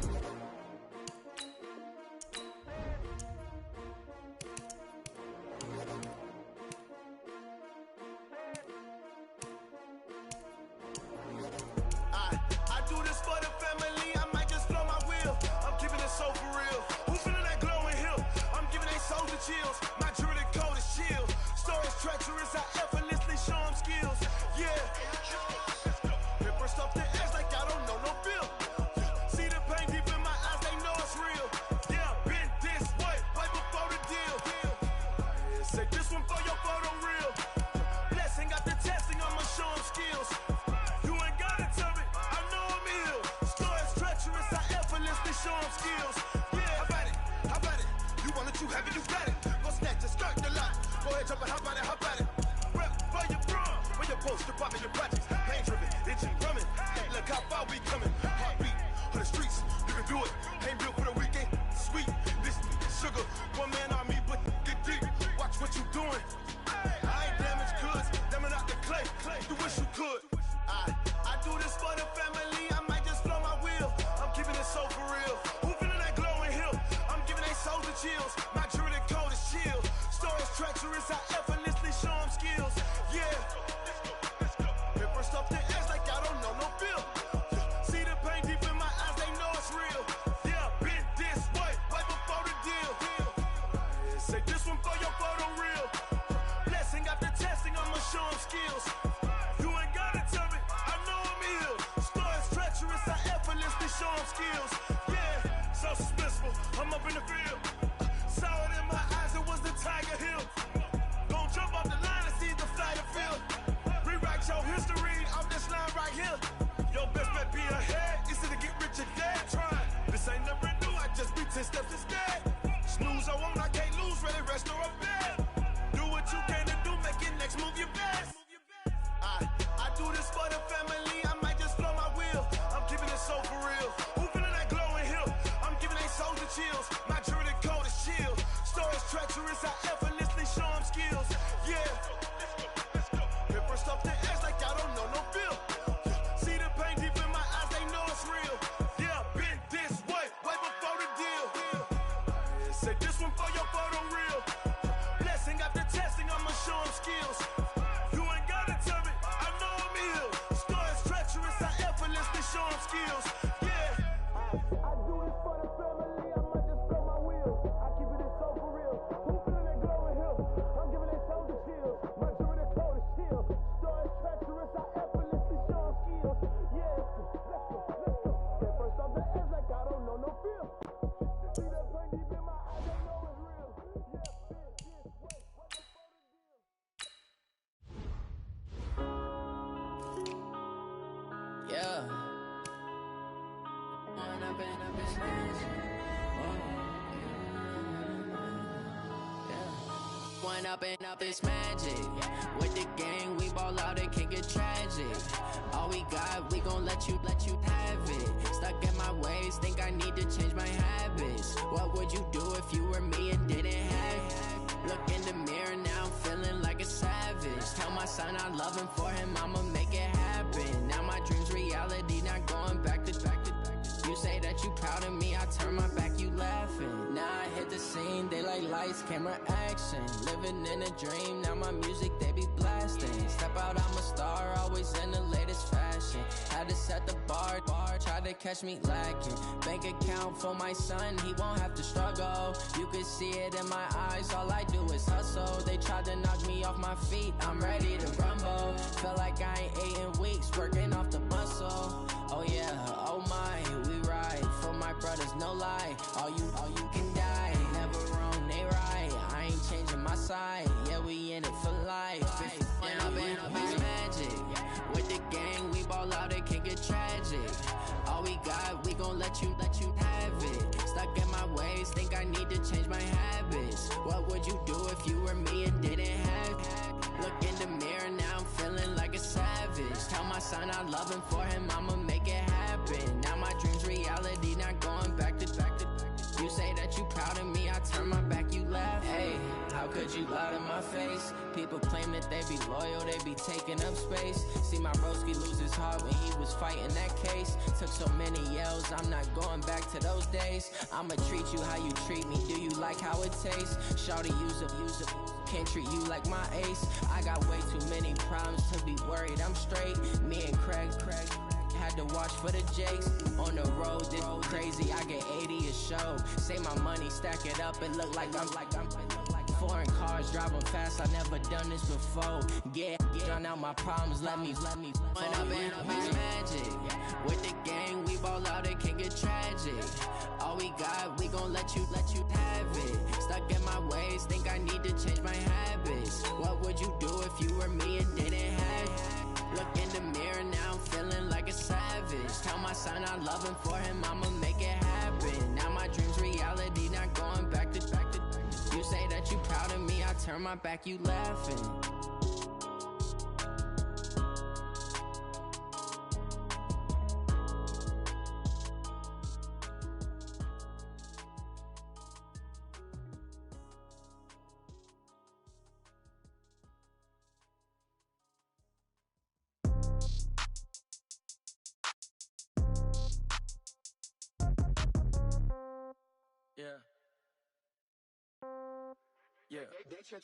Chills. My jewelry code is chill. Stories treacherous, I effortlessly show them skills. Yeah. Ripper stuff the edge like I don't know no feel. See the pain deep in my eyes, they know it's real. Yeah, been this way, right before the deal. Say this one for your photo real. Blessing got the testing, I'ma show them skills. You ain't gotta tell me, I know I'm ill. Stories treacherous, I effortlessly show them skills. Yeah, how about it? How about it? You want it, you have it, you got it. Snatch and skirt the lot. Go ahead, jump it, how about it, how about it? Rep for your bro, when your post, you're popping your projects. Pain driven, itching, drumming. Look how far we coming. Heartbeat on the streets, you can do it. Ain't built for the weekend. chills. My jewelry code is chill. Stories treacherous, I effortlessly show them skills. Yeah. Paper stuff the edge like I don't know no feel. See the pain deep in my eyes, they know it's real. Yeah, been this way, way before the deal. Say this one for your photo real. Blessing after testing, I'ma show them skills. You ain't gotta tell me, I know I'm ill. Stories treacherous, I effortlessly show them skills. Yeah, so suspenseful, I'm up in the field. Saw it in my eyes, it was the Tiger Hill. Gon' jump off the line and see the flight of field. Rewrite your history off this line right here. Your best bet be ahead, easy to get rich or dead. Trying, this ain't never new, I just be 10 steps instead. Snooze I won't, I can't lose, ready, rest or a bed. Do what you can to do, make your next move your best. I do this for the family, I might just blow my wheel. I'm keeping it so for real. Who feeling that glowing hill? I'm giving they souls the chills. My jewelry code is chill. Stories treacherous, I effortlessly show them skills. Yeah. Paper stuff the edge like I don't know no feel. See the pain deep in my eyes, they know it's real. Yeah, been this way, way before the deal. Say this one for your photo real. Blessing after testing, I'ma show them skills. You ain't gotta tell me, I know I'm ill. Stories treacherous, I effortlessly show them skills. Yeah. I do this for the family, I might just blow my wheel. I keep it so for real. Who feeling that glowing hill? I'm giving they souls the chills. My jewelry code is chill. Stories treacherous, I effortlessly show them skills. Yeah. Let's go. Get first off the edge like I don't know no feel. See that pain deep in my eyes, they know it's real. Yeah, bitch, this way, way before the deal. Yeah. One up and up is magic. With the gang, we ball out, it can get tragic. All we got, we gon' let you have it. Stuck in my ways, think I need to change my habits. What would you do if you were me and didn't have it? Look in the mirror, now I'm feeling like a savage. Tell my son I love him, for him I'ma make it happen. Now my dream's reality, not going back to. You say that you proud of me, I turn my back, you laughing. Now I hit the scene, they like lights, camera, action. Living in a dream, now my music, they be blasting. Step out, I'm a star, always in the latest fashion. Had to set the bar, try to catch me lacking. Bank account for my son, he won't have to struggle. You can see it in my eyes, all I do is hustle. They tried to knock me off my feet, I'm ready to rumble. Feel like I ain't ate in weeks, working off the muscle. Oh yeah, oh my, we ride for my brothers, no lie. All you can die, never wrong, they right. I ain't changing my side, yeah, we in it for life. And I've been magic. With the gang, we ball out, it can get tragic. All we got, we gon' let you have it. Stuck in my ways, think I need to change my habits. What would you do if you were me and didn't have it? Look in the mirror, now I'm feeling like a savage. Tell my son I love him, for him I'ma make it happen. Now my dream's reality, not going back to. You say that you proud of me, I turn my back, you laugh. Hey, how could you lie to my face? People claim that they be loyal, they be taking up space. See my broski lose his heart when he was fighting that case. Took so many yells, I'm not going back to those days. I'ma treat you how you treat me, do you like how it tastes? Shawty, use up, can't treat you like my ace. I got way too many problems to be worried, I'm straight. Me and Craig had to watch for the Jakes. On the road, this crazy, I get 80 a show. Say my money, stack it up, it look like I'm foreign cars, driving fast, I never done this before. Yeah, drown out my problems, let me When I've been magic. With the gang, we ball out, it can get tragic. All we got, we gon' let you have it. Stuck in my ways, think I need to change my habits. What would you do if you were me and didn't have it? Look in the mirror, now I'm feeling like a savage. Tell my son I love him, for him I'ma make it happen. Now my dream's reality, not going back to. You say that you proud of me, I turn my back, you laughing. Yeah. Hey,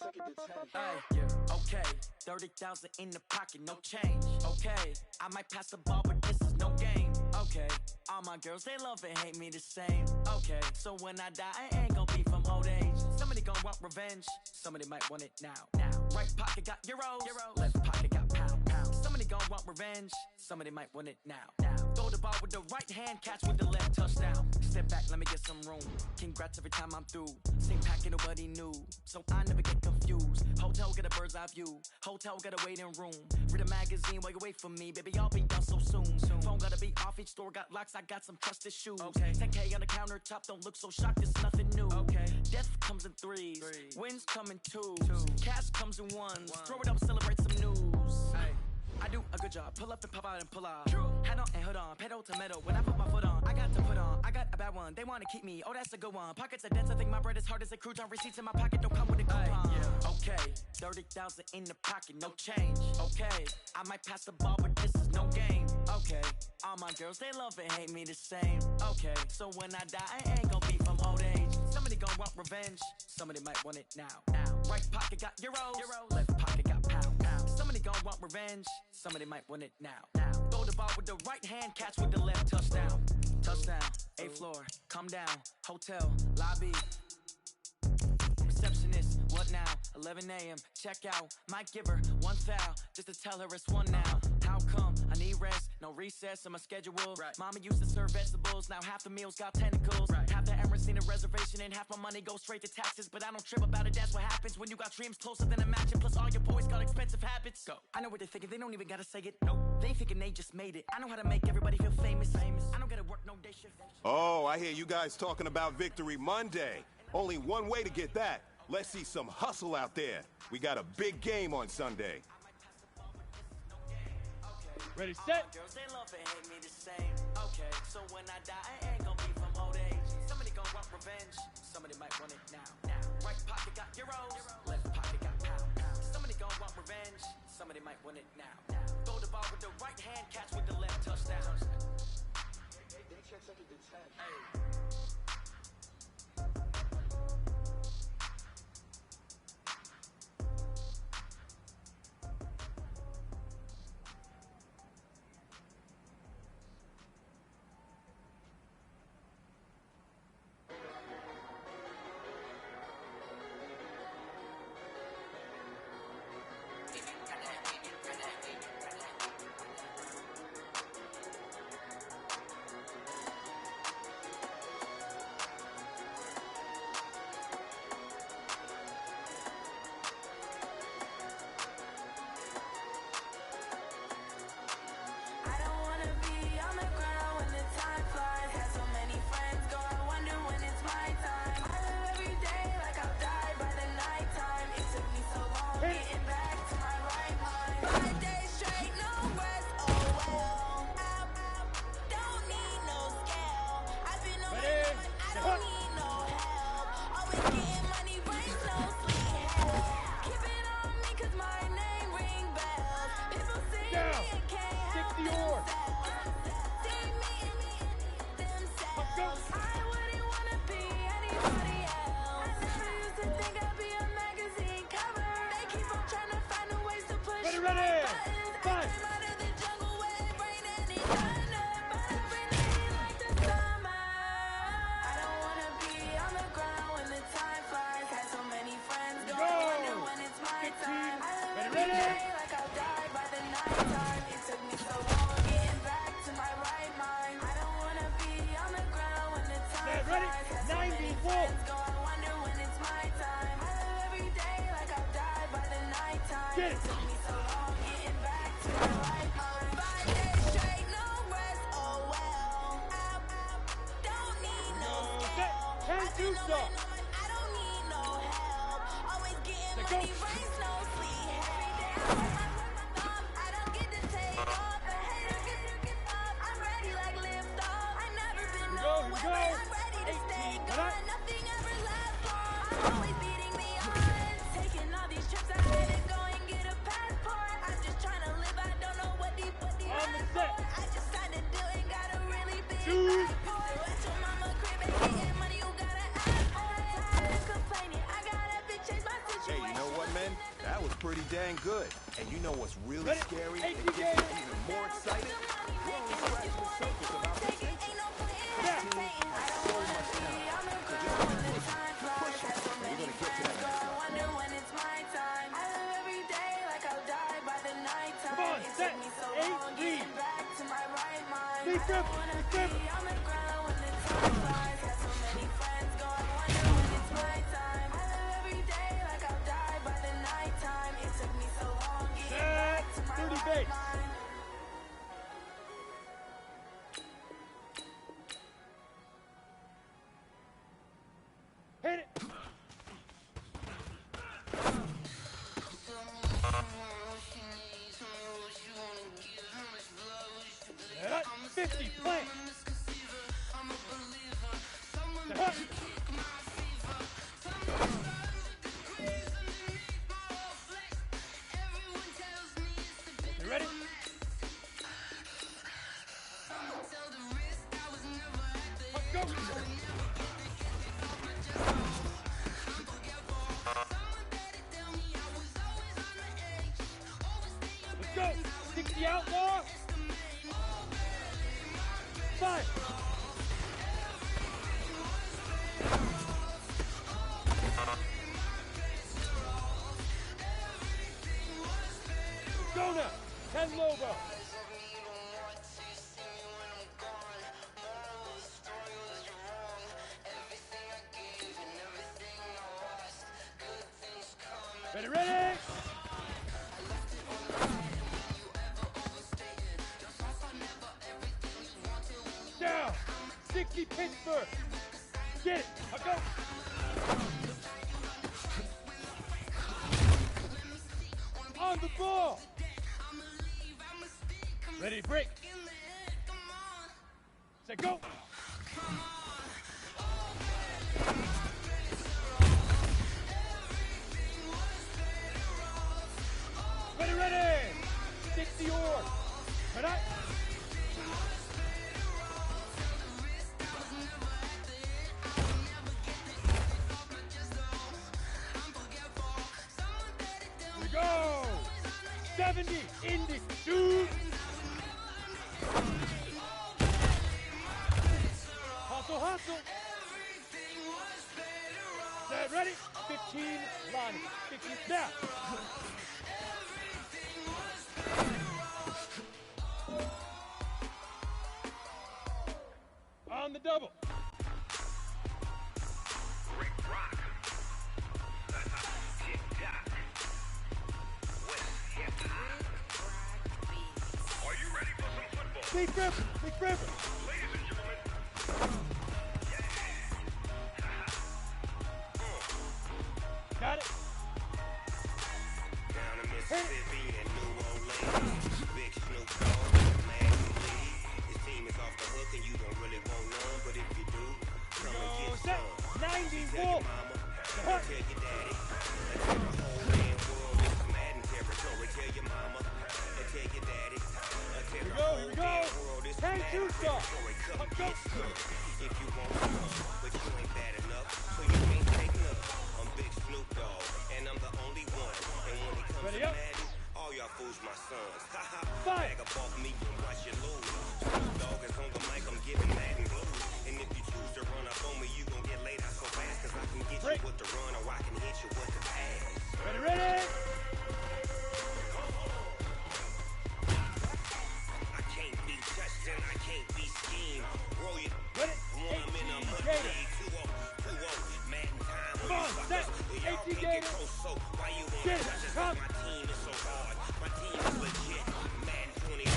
okay, 30,000 in the pocket, no change. Okay, I might pass the ball, but this is no game. Okay, all my girls, they love and hate me the same. Okay, so when I die, I ain't gonna be from old age. Somebody gonna want revenge, somebody might want it now. Right pocket got euros, left pocket got pound. Somebody gonna want revenge, somebody might want it now. Throw the ball with the right hand, catch with the left, touchdown. Step back, let me get some room. Congrats every time I'm through. Same packet, nobody knew, so I never get confused. Hotel get a bird's eye view. Hotel got a waiting room. Read a magazine while you wait for me, baby. I'll be done so soon. Phone gotta be off. Each store got locks. I got some trusted shoes. Okay. 10K on the countertop. Don't look so shocked. It's nothing new. Okay. Death comes in threes. Wins come in twos. Cash comes in ones. Throw it up, celebrate some news. Hey. I do a good job, pull up and pop out and pull off. Head on and hood on, pedal to metal. When I put my foot on, I got to put on. I got a bad one, they wanna keep me. Oh, that's a good one. Pockets are dense, I think my bread is hard as a crouton. Receipts in my pocket don't come with a coupon. Okay, 30,000 in the pocket, no change. Okay, I might pass the ball, but this is no game. Okay, all my girls, they love and hate me the same. Okay, so when I die, I ain't gonna be from old age. Somebody gonna want revenge, somebody might want it now. Right pocket got euros, left pocket got pound. Somebody gonna want revenge, somebody might want it now. Throw the ball with the right hand, catch with the left, touchdown. Touchdown, 8th floor, come down, hotel, lobby. Receptionist, what now? 11 a.m., check out. Might give her one foul, just to tell her it's one now. How come? I need rest, no recess in my schedule. Mama used to serve vegetables, now half the meals got tentacles. Half the Emirates need a reservation and half my money goes straight to taxes. But I don't trip about it, that's what happens when you got dreams closer than a matching. Plus all your boys got expensive habits. Go. I know what they're thinking, they don't even gotta say it. Nope. They thinking they just made it. I know how to make everybody feel famous. I don't gotta work no day shift. Oh, I hear you guys talking about Victory Monday. Only one way to get that. Let's see some hustle out there. We got a big game on Sunday. Ready, set. Girls, they love and hate me the same. Okay, so when I die, I ain't gonna be from old age. Somebody gonna want revenge, somebody might want it now. Right pocket got euros, left pocket got pound. Somebody gonna want revenge, somebody might want it now. Throw the ball with the right hand, catch with the left, touchdown. Hey. Hey, you dang good. And you know what's really scary? It gets you even more excited. We're only scratching the surface of our potential. This team has so much talent. So just keep pushing. We're going to get to that next level. Come on, set. 8 read. Big grip. Big grip. Set. 30 base. Hit it. 50, play. You ready? Let's go. Let's go. 60 outlaw. 5. Go now. 10 Lobo. Ready, ready. Down. 60 Pittsburgh. Get it. I'll go. On the ball. Ready, break. Set, go. Ready, ready. 60 or. Ready. Go! 70, Indy, shoot! Hustle, hustle! Set, ready? 15, Lonnie. 15, now! On the double. Big grip, big grip. Ladies and gentlemen. Got it. Down in Mississippi and New Orleans, Big Snoop Dogg, Madden LiFe. This team is off the hook and you don't really want none, but if you do, come and get Set. some. 90 Tell your Wolf. mama, tell your daddy. Tell the whole man world this is Madden territory. Tell your mama, tell your daddy. Tell the whole damn world this is Madden territory. Come get some if you want some, but you ain't bad enough, so you ain't take none. I'm Big Snoop Dogg, and I'm the only one. And when it comes to Madden, all y'all fools my sons. Ha ha, bag up off me and watch you lose. Snoop Dogg is on the mic, I'm giving Madden blues. And if you choose to run up on me, you gon' get laid out so fast, cause I can get you with the run or I can hit you with the pass. Ready, ready? I can't be touched and I can't be schemed. Roll you. Ready? When I'm in a mud league, 2-0, Madden time. Come on, set. 18 Gator. So why you wanna Get it, touch us? come. My team is so hard. My team is legit. Madden 20.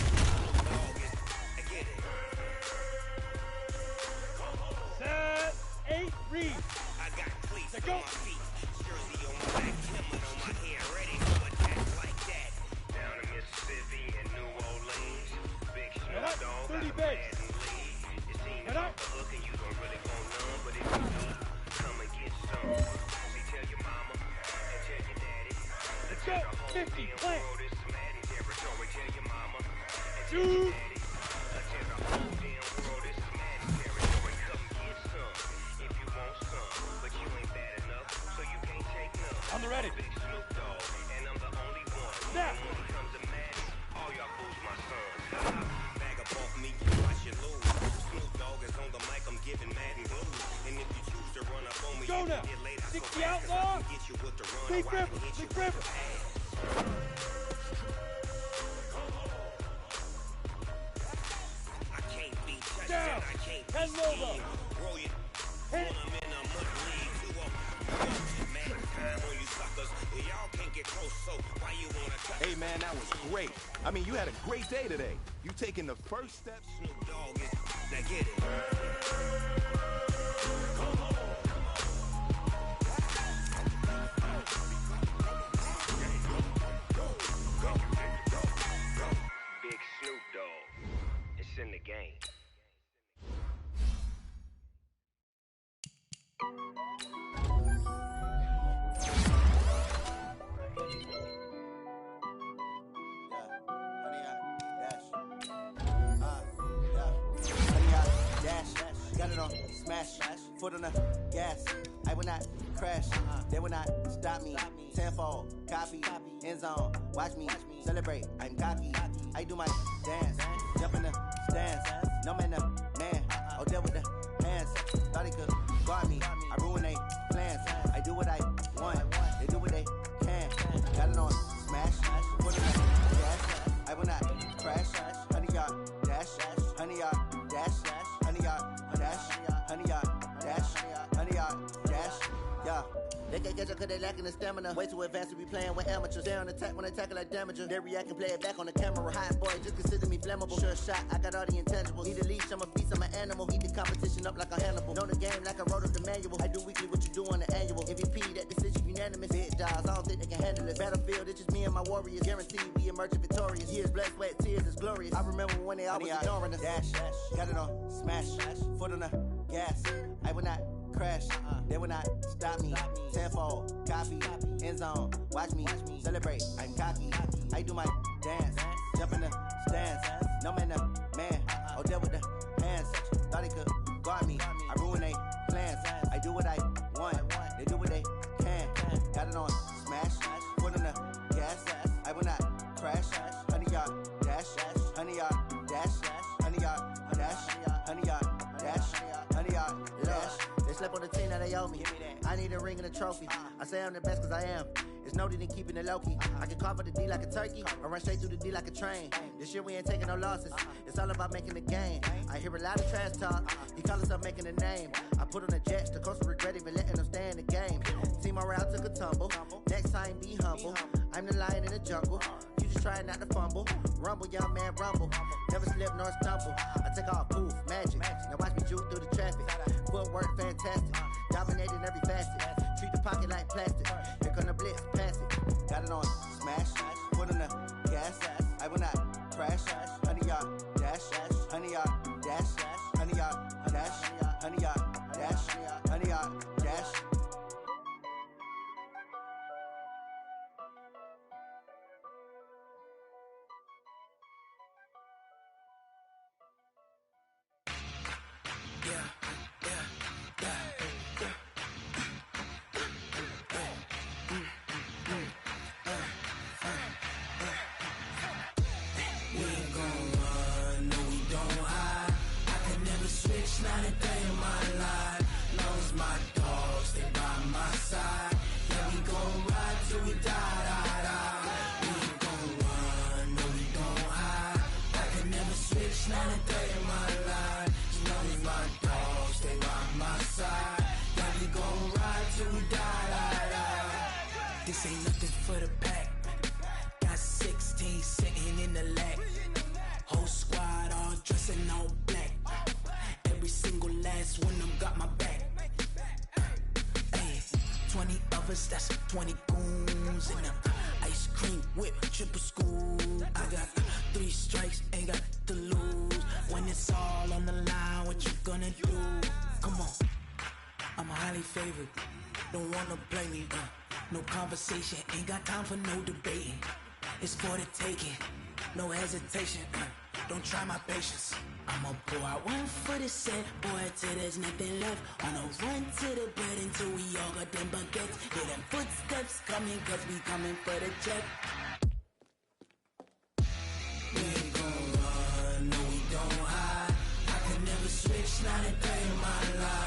Dog is. I get it. Set. 8 read. I got cleats Let on go. my feet. Jersey on my back. Helmet on my head. Ready for attacks like that. Down in Mississippi and New Orleans. Big Snoop Dogg. 30 base. Your team is off the hook and you don't really want none, but if you do, come and get some. See, tell your mama and tell your daddy. Let's go. 50, play. This is Madden territory. Tell your mama and tell Shoot. your daddy. Tell the whole damn world this is Madden territory. Come get some if you want some, but you ain't bad enough, so Madden Blue. And if you choose to run up on me, Go you now. can get laid out so 60 fast 'cause I outlaw. can get you with the run. Big or I can River, hit you Big with River. the pass. I can't be touched Down. and I can't be Head low. seen. Roll you Hit. when I'm in a mud league. Too old. Mad time on you suckers. Y'all can't get close, so why you wanna touch? Hey, man, that was great. I mean, you had a great day today. You taking the first step. Snoop Dogg is now get it. Big Snoop Dogg. It's in the game. Got it on smash, foot on the gas. I will not crash, they will not stop me. Tenfold, copy, end zone, watch me celebrate. I'm cocky, I do my dance, jump in the stands. No man, the man, oh there with the hands. Thought he could guard me, I ruin they plans. I do what I want, they do what they can. Got it on smash, foot on the gas. I will not crash, 100-yard dash, 100-yard dash, 100-yard dash, 100-yard dash, 100-yard dash, yeah. They can't catch up cause they lacking the stamina. Way too advanced to be playing with amateurs. They on attack when they tackle like damager. They react and play it back on the camera. Hot boy, just consider me flammable. Sure shot, I got all the intangibles. Need a leash, I'm a beast, I'm an animal. Eat the competition up like a Hannibal. Know the game like I wrote up the manual. I do weekly what you do on the annual. MVP, that decision unanimous. Big dogs, I don't think they can handle it. Battlefield, it's just me and my warriors. Guaranteed we emerge victorious. Years, blood, sweat, tears, it's glorious. I remember when they always ignoring us. Dash, got it on smash, foot on the gas. I will not crash, they will not stop me. Tenfold, copy, end zone, watch me celebrate. I'm cocky, I do my dance, jump in the stands. No man, the man, oh there with the hands. Thought he could guard me, I ruin they plans. I do what I want, they do what they can. Got it on smash, foot on the gas. I will not crash, 100-yard dash, 100-yard dash, 100-yard dash, 100-yard dash, 100-yard dash. They slept on the team that they owe me. I need a ring and a trophy. I say I'm the best cause I am. It's noted in keeping it low-key. I can carve up the D like a turkey or run straight through the D like a train. This year we ain't taking no losses. It's all about making the game. I hear a lot of trash talk. He call himself making a name. I put on the Jets. The coach will regret even letting them stay in the game. Team morale took a tumble. Next time be humble. I'm the lion in the jungle. You just trying not to fumble. Rumble, young man, rumble. Never slip nor stumble. I take off, poof, magic. Now watch me juke through the traffic. Footwork fantastic. Dominating every facet. Treat the pocket like plastic. Here come the blitz, pass it. Got it on smash. Foot on the gas. I will not crash. 100-yard dash. 100-yard dash. 100-yard dash. 100-yard dash. 100-yard dash. Not a day in my life. Knows my dogs, stay by my side. Yeah, we gon' ride till we die. We ain't gon' run, no, we don't hide. I can never switch, not a day in my life. Knows my dogs, stay by my side. Yeah, we gon' ride till we die. This ain't nothing for the pack. Got 16 sitting in the lag. Whole squad all dressing all black. Every single last one of them got my back. Hey, 20 of us, that's 20 goons in them. Ice cream whip, triple scoop. I got 3 strikes, ain't got to lose. When it's all on the line, what you gonna do? Come on, I'm highly favored. Don't wanna play me, no conversation, ain't got time for no debating. It's for the taking, no hesitation. Don't try my patience. I'ma pour out one for the set, boy, till there's nothing left. On a run to the bread until we all got them baguettes. Hear them footsteps coming, cause we coming for the check. We ain't gon' run, no, we don't hide. I can never switch, not a day in my life.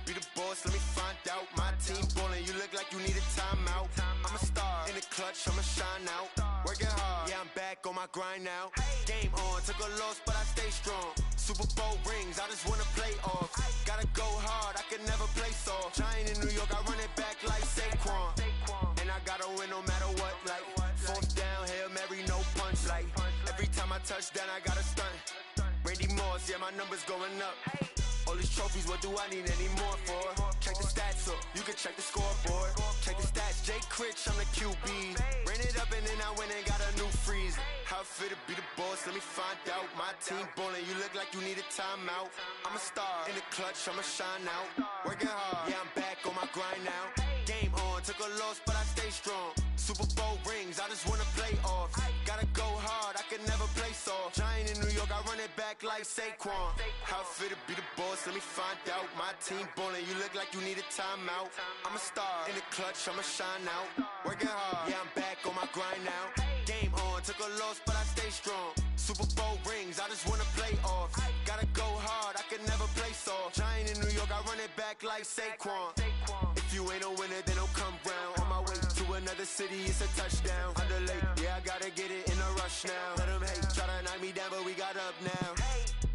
be the boss, let me find out. My team ballin', you look like you need a timeout. I'm a star, in the clutch, I'ma shine out. Working hard, yeah, I'm back on my grind now. Game on, took a loss, but I stay strong. Super Bowl rings, I just wanna play off. Gotta go hard, I can never play soft. Giant in New York, I run it back like Saquon. And I gotta win no matter what, like fourth down, Hail Mary, no punch. Like every time I touch down, I gotta stunt. Randy Moss, yeah, my numbers going up. All these trophies, what do I need any more for? Check the stats up, you can check the scoreboard. Check the stats, Jay Critch, I'm the QB. Ran it up and then I went and got a new freeze. How it feel to be the boss, let me find out. My team ballin', you look like you need a timeout. I'm a star, in the clutch, I'ma shine out. Working hard, yeah, I'm back on my grind now. Game on, took a loss, but I stay strong. Super Bowl rings, I just wanna play off. Gotta go hard, I can never play soft. Giant in New York, I run it back like Saquon. How it feel to be the boss, let me find out. My team ballin', you look like you need a timeout. I'm a star, in the clutch, I'ma shine out. Working hard, yeah, I'm back on my grind now. Game on, took a loss, but I stay strong. Super Bowl rings, I just wanna play off. Gotta go hard, I can never play soft. Giant in New York, I run it back like Saquon. If you ain't a winner, then don't come round. On my way to another city, it's a touchdown. Underlay, yeah, I gotta get it in a rush now. Let them hate, try to knock me down, but we got up now.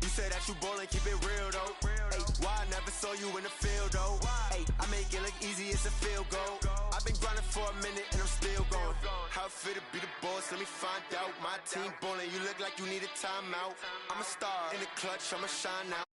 You said that you ballin', keep it real though. Hey, why I never saw you in the field though? Hey, I make it look easy, it's a field goal. I've been grinding for a minute and I'm still going. How it feel to be the boss, let me find out. My team ballin', you look like you need a timeout. I'm a star, in the clutch, I'ma shine out.